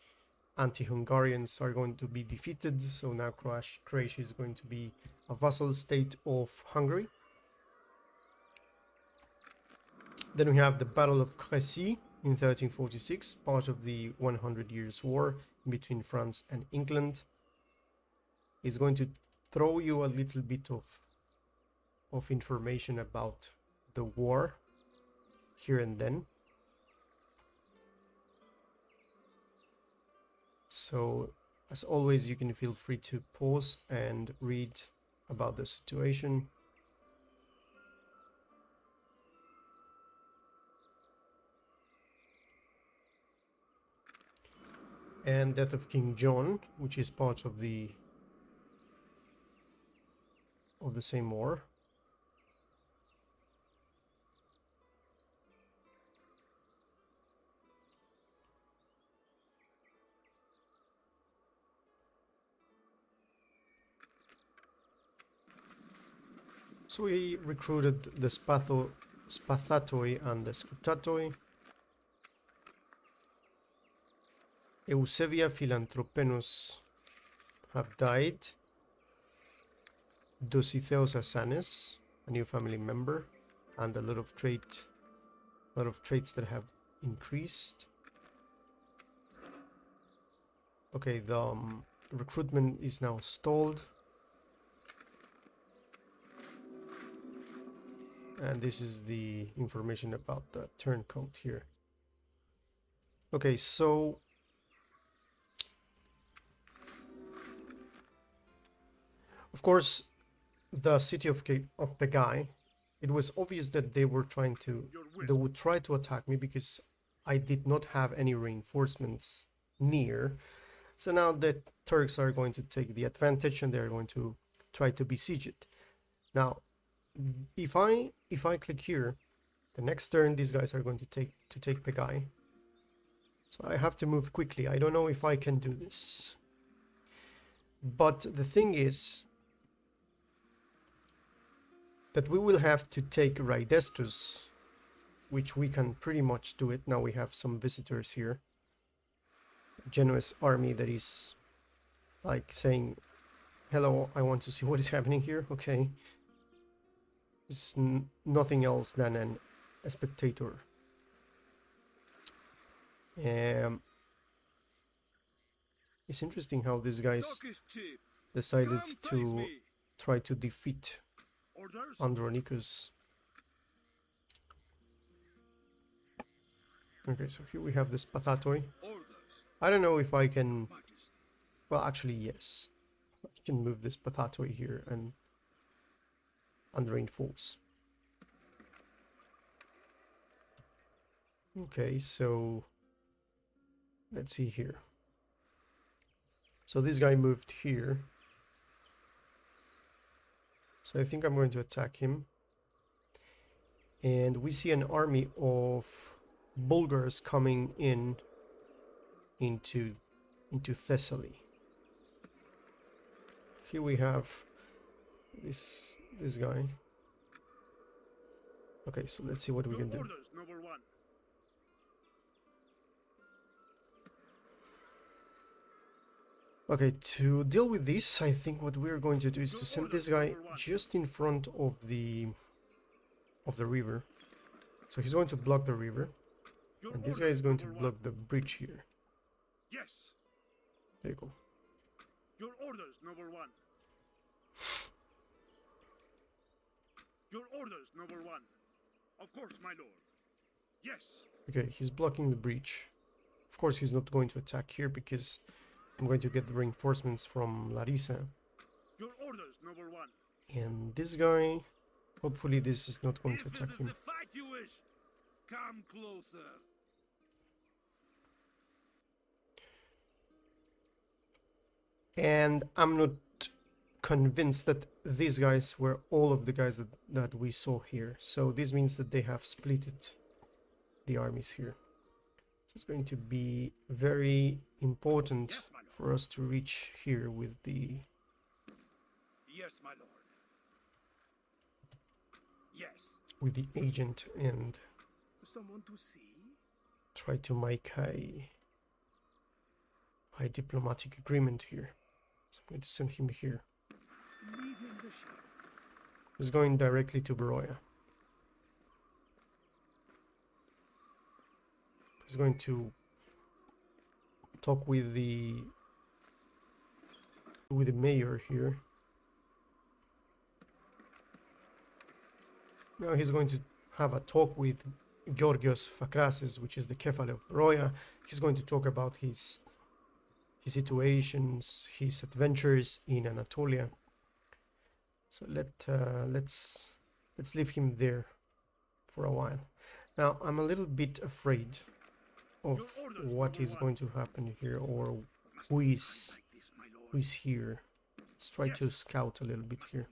anti-Hungarians are going to be defeated, so now Croatia is going to be a vassal state of Hungary. Then we have the Battle of Crécy in 1346, part of the 100 Years' War between France and England. It's going to throw you a little bit of information about the war here and then. So, as always, you can feel free to pause and read about the situation. And Death of King John, which is part of the same war. So he recruited the Spathatoi and the Scutatoi. Eusebia Philanthropenos have died. Dositheos Asanes, a new family member, and a lot of traits that have increased. Okay, the recruitment is now stalled. And this is the information about the turncoat here. Okay, so of course, the city of the guy, it was obvious that they would try to attack me because I did not have any reinforcements near. So now the Turks are going to take the advantage and they're going to try to besiege it. Now, if I click here, the next turn these guys are going to take Pegai. So I have to move quickly. I don't know if I can do this. But the thing is that we will have to take Raidestos, which we can pretty much do it. Now we have some visitors here. Genoese army that is like saying, hello, I want to see what is happening here. Okay. It's nothing else than a spectator. It's interesting how these guys decided to try to defeat Andronicus. Okay, so here we have this Pathatoi. I don't know if I can... Well, actually, yes. I can move this Pathatoi here and reinforce. Okay, so let's see here. So this guy moved here. So I think I'm going to attack him. And we see an army of Bulgars coming into Thessaly. Here we have this guy. Okay, so let's see what we can do. Okay, to deal with this, I think what we're going to do is to send this guy just in front of the river. So he's going to block the river, and this guy is going to block the bridge here. Yes. There you go. Your orders, noble one. Your orders, noble one. Of course, my lord. Yes. Okay, he's blocking the breach. Of course, he's not going to attack here because I'm going to get the reinforcements from Larissa. Your orders, noble one. And this guy, hopefully this is not going to attack him. If it is a fight you wish, come closer. And I'm not convinced that these guys were all of the guys that we saw here. So this means that they have splitted the armies here. So it's going to be very important for us to reach here with the... Yes, my lord. Yes. With the agent and Someone to see? try to make a diplomatic agreement here. So I'm going to send him here. Leaving the ship. He's going directly to Beroia. He's going to talk with the mayor here. Now he's going to have a talk with Georgios Fakrasis, which is the Kefale of Beroia. He's going to talk about his situations, his adventures in Anatolia. So let's leave him there for a while. Now I'm a little bit afraid of what is going to happen here, or who is here. Let's try to scout a little bit here.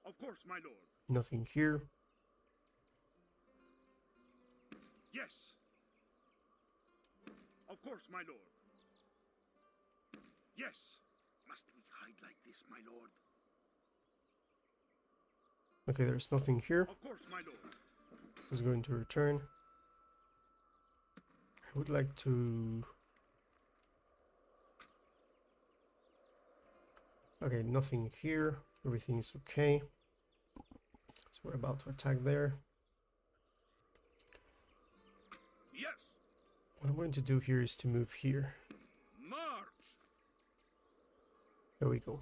Of course, my lord. Nothing here. Yes. Of course, my lord. Yes. Must we hide like this, my lord? Okay, there's nothing here. Of course, my lord. It's going to return. I would like to... Okay, nothing here. Everything is okay. So we're about to attack there. Yes. What I'm going to do here is to move here. March. There we go.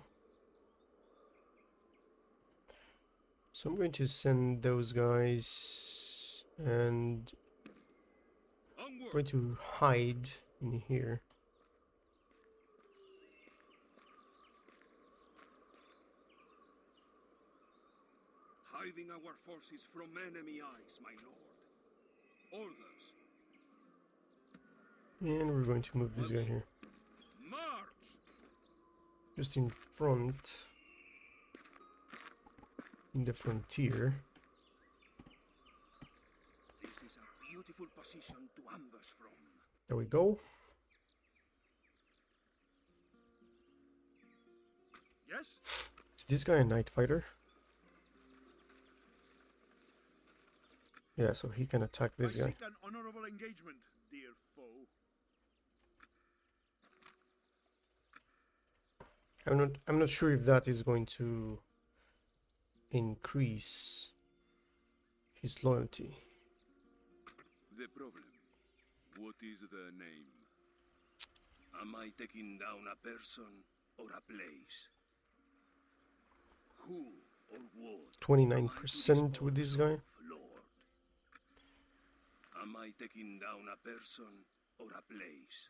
So I'm going to send those guys and I'm Onward. going to hide in here. Hiding our forces from enemy eyes, my lord. Orders. And we're going to move this guy here. March. Just in front. In the frontier. This is a beautiful position to ambush from. There we go. Yes? Is this guy a night fighter? Yeah, so he can attack this I guy. seek an honorable engagement, dear foe. I'm not sure if that is going to increase his loyalty. The problem. What is the name? Am I taking down a person or a place? Who or what? 29% with this guy. Lord. Am I taking down a person or a place?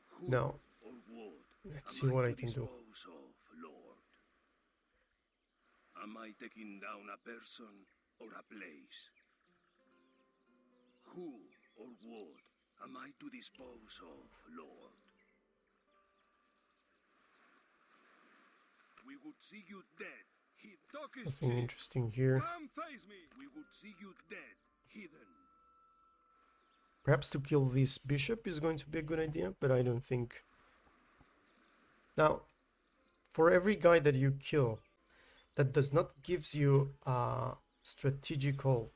Who Now, or what? let's see what I can do. Dispose of, Lord? Am I taking down a person or a place? Who or what am I to dispose of, Lord? We would see you dead. He talk is Nothing cheap. interesting here. Come face me. We would see you dead, hidden. Perhaps to kill this bishop is going to be a good idea, but I don't think. Now, for every guy that you kill, that does not gives you a strategical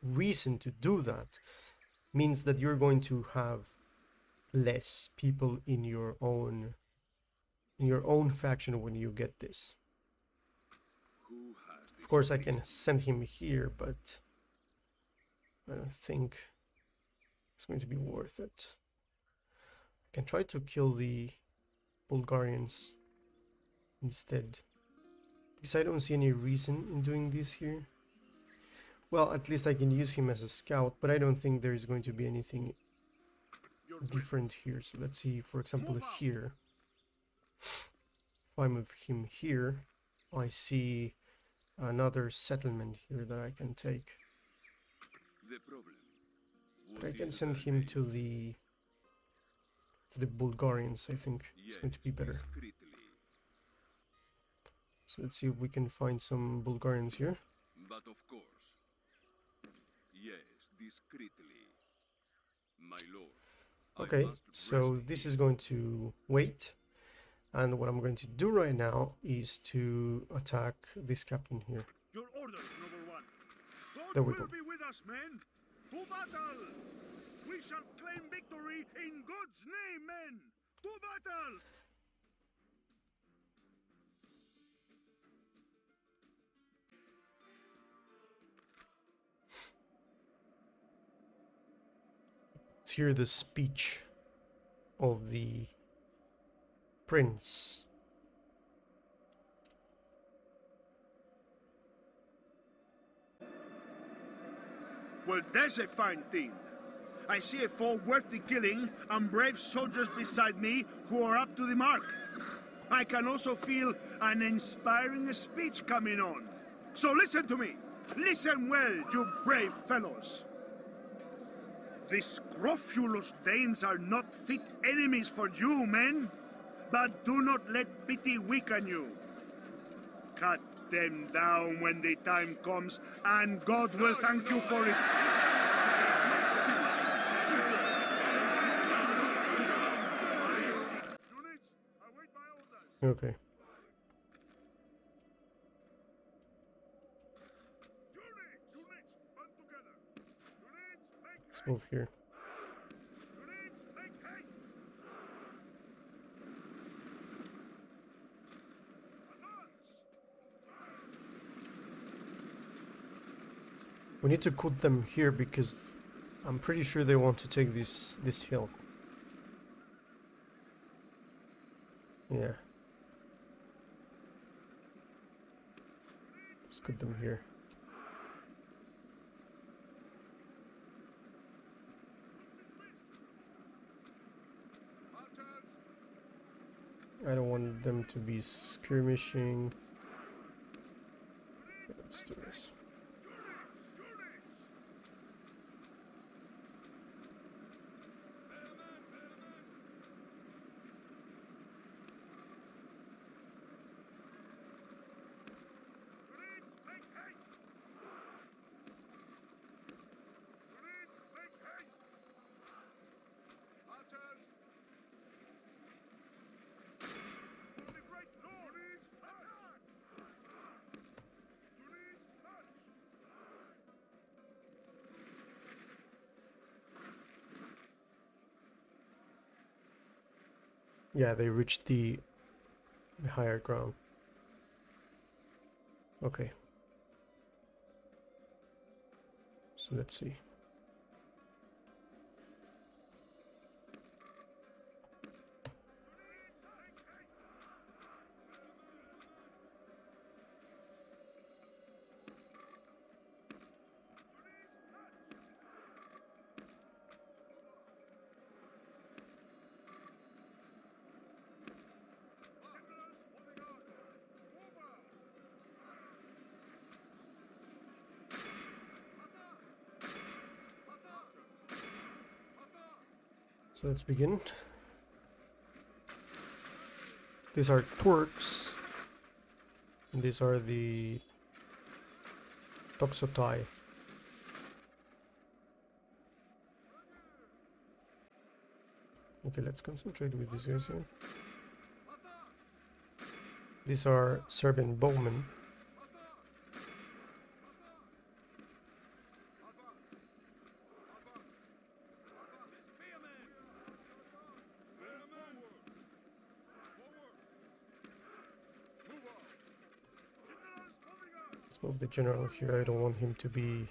reason to do that, means that you're going to have less people in your own faction when you get this. Who has this? Of course, I can send him here, but I don't think it's going to be worth it. I can try to kill the Bulgarians instead, because I don't see any reason in doing this here. Well, at least I can use him as a scout, but I don't think there is going to be anything Your different here. So let's see, for example, Move out. here. If I move him here, I see another settlement here that I can take. The problem. But I can send him to the Bulgarians. I think it's going to be better. Discreetly. So let's see if we can find some Bulgarians here. But of course. Yes, discreetly. My lord. I Okay, must so rest this here. is going to wait. And what I'm going to do right now is to attack this captain here. Your orders, noble one. God There we will go. be with us, men. To battle! We shall claim victory in God's name, men! To battle! Let's hear the speech of the prince. Well, that's a fine thing. I see a foe worthy killing and brave soldiers beside me who are up to the mark. I can also feel an inspiring speech coming on. So listen to me. Listen well, you brave fellows. The scrofulous Danes are not fit enemies for you, men. But do not let pity weaken you. Cut them down when the time comes, and God will thank you for it. Units, await my orders. Okay. Let's move here. We need to cut them here because I'm pretty sure they want to take this hill. Yeah. Let's cut them here. I don't want them to be skirmishing. Let's do this. Yeah, they reached the higher ground. Okay. So let's see. So let's begin. These are Turks. And these are the Toxotai. Okay, let's concentrate with these guys here. These are Serbian bowmen. Let's move the general here. I don't want him to be...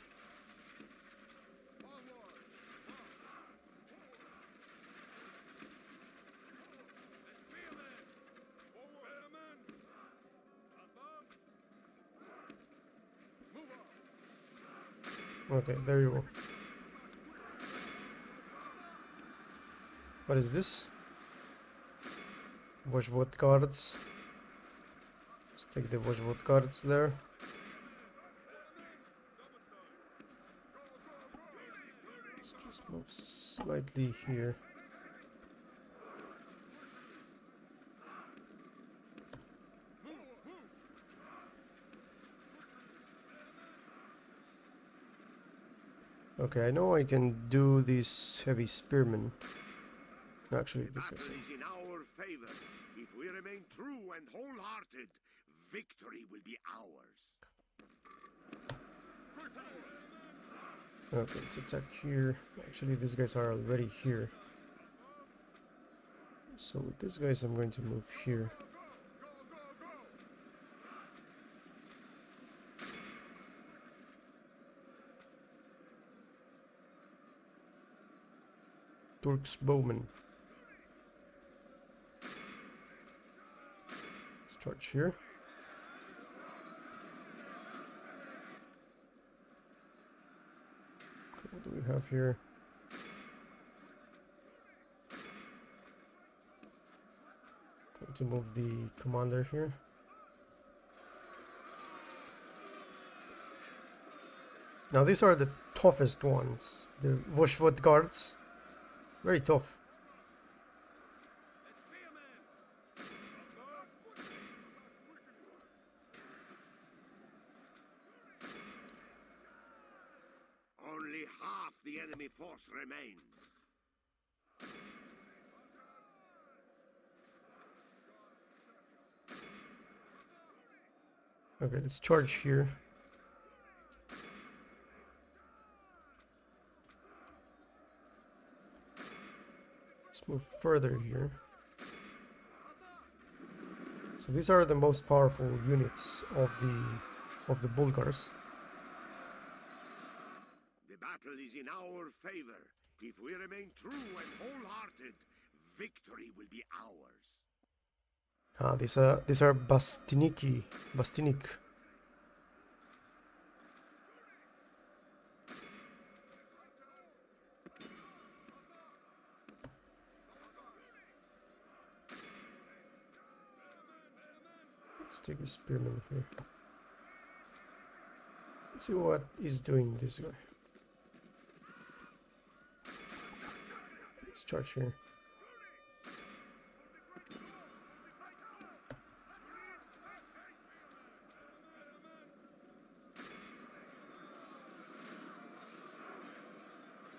Okay, there you go. What is this? Vojvod guards. Let's take the Vojvod guards there. Let's just move slightly here. Okay, I know I can do these heavy spearmen. Actually, this is in our favor. If we remain true and wholehearted, victory will be ours. okay. Let's attack here. Actually, these guys are already here. So with these guys, I'm going to move here. Turks bowmen. Let's charge here. Okay, what do we have here? Going to move the commander here. Now these are the toughest ones. The Vojvod guards. Very tough. Only half the enemy force remains. Okay, let's charge here. move further here. So these are the most powerful units of the Bulgars. The battle is in our favor. If we remain true and wholehearted, victory will be ours. Ah, these are Bastinic. Let's take a spearman here. Let's see what he's doing, this guy. Let's charge here.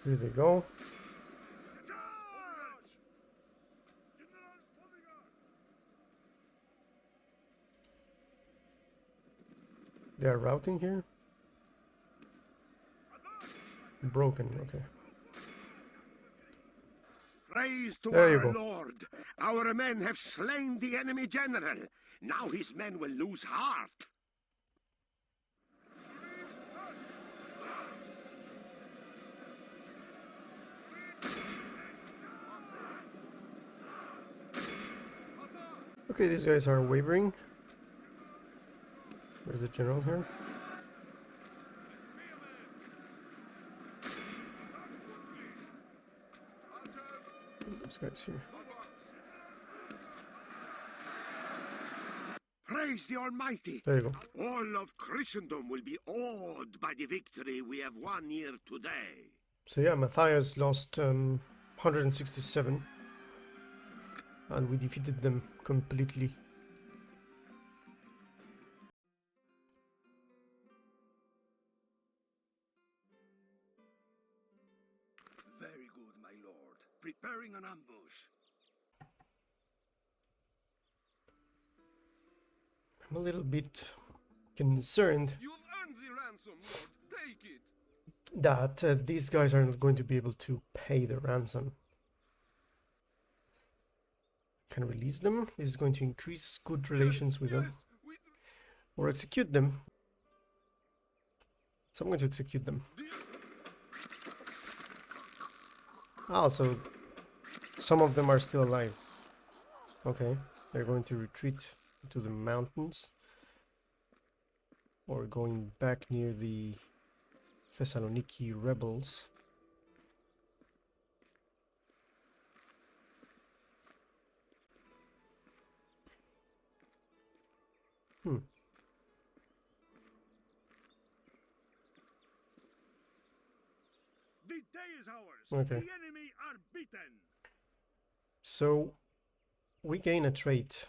Here they go. They are routing here. Broken, okay. Praise to There you our go. Lord. Our men have slain the enemy general. Now his men will lose heart. Okay, these guys are wavering. Where's the general here? This guy's here. Praise the Almighty. There you go. All of Christendom will be awed by the victory we have won here today. So yeah, Matthias lost 167. And we defeated them completely. Very good, my lord. Preparing an ambush. I'm a little bit concerned You've earned the ransom, lord. Take it. that these guys are not going to be able to pay the ransom. Can release them. This is going to increase good relations with them. Or execute them. So I'm going to execute them. Ah, so some of them are still alive. Okay, they're going to retreat to the mountains. Or going back near the Thessaloniki rebels. The day is ours. Okay. The enemy are beaten. So we gain a trait.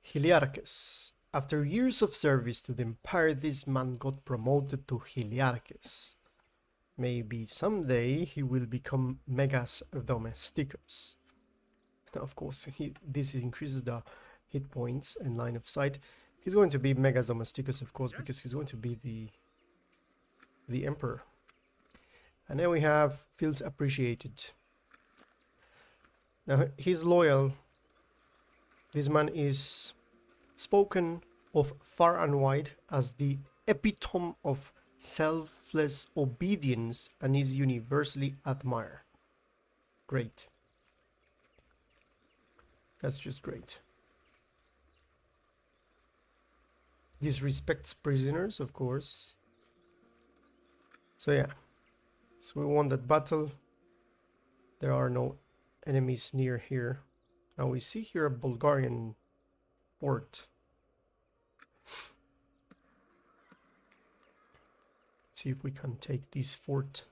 Heliarches. After years of service to the empire, this man got promoted to Heliarches. Maybe someday he will become Megas Domesticus. Now, of course, this increases the hit points and line of sight. He's going to be Megas Domesticus, of course, because he's going to be the emperor. And then we have feels appreciated. Now he's loyal. This man is spoken of far and wide as the epitome of selfless obedience and is universally admired. Great. That's just great. Disrespects prisoners, of course. So yeah. So we won that battle. There are no enemies near here. Now we see here a Bulgarian fort. Let's see if we can take this fort.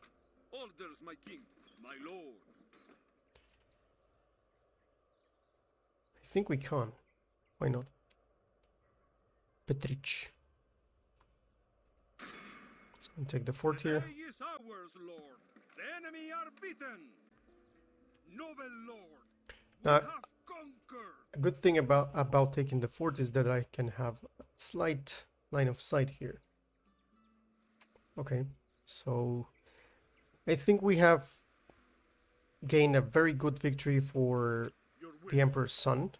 Orders, my king, my lord. I think we can. Why not? Petrich. Let's go and take the fort here. The day is ours, lord. The enemy are beaten. Noble lord, we Now, have conquered. a good thing about taking the fort is that I can have a slight line of sight here. Okay, so I think we have gain a very good victory for the Emperor's son.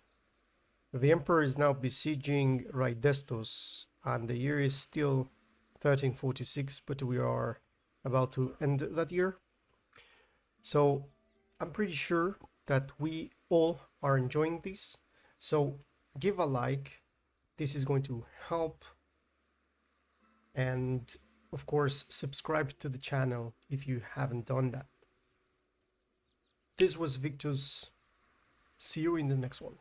The Emperor is now besieging Raidestos, and the year is still 1346, but we are about to end that year. So I'm pretty sure that we all are enjoying this. So give a like. This is going to help. And of course, subscribe to the channel if you haven't done that. This was Victus. See you in the next one.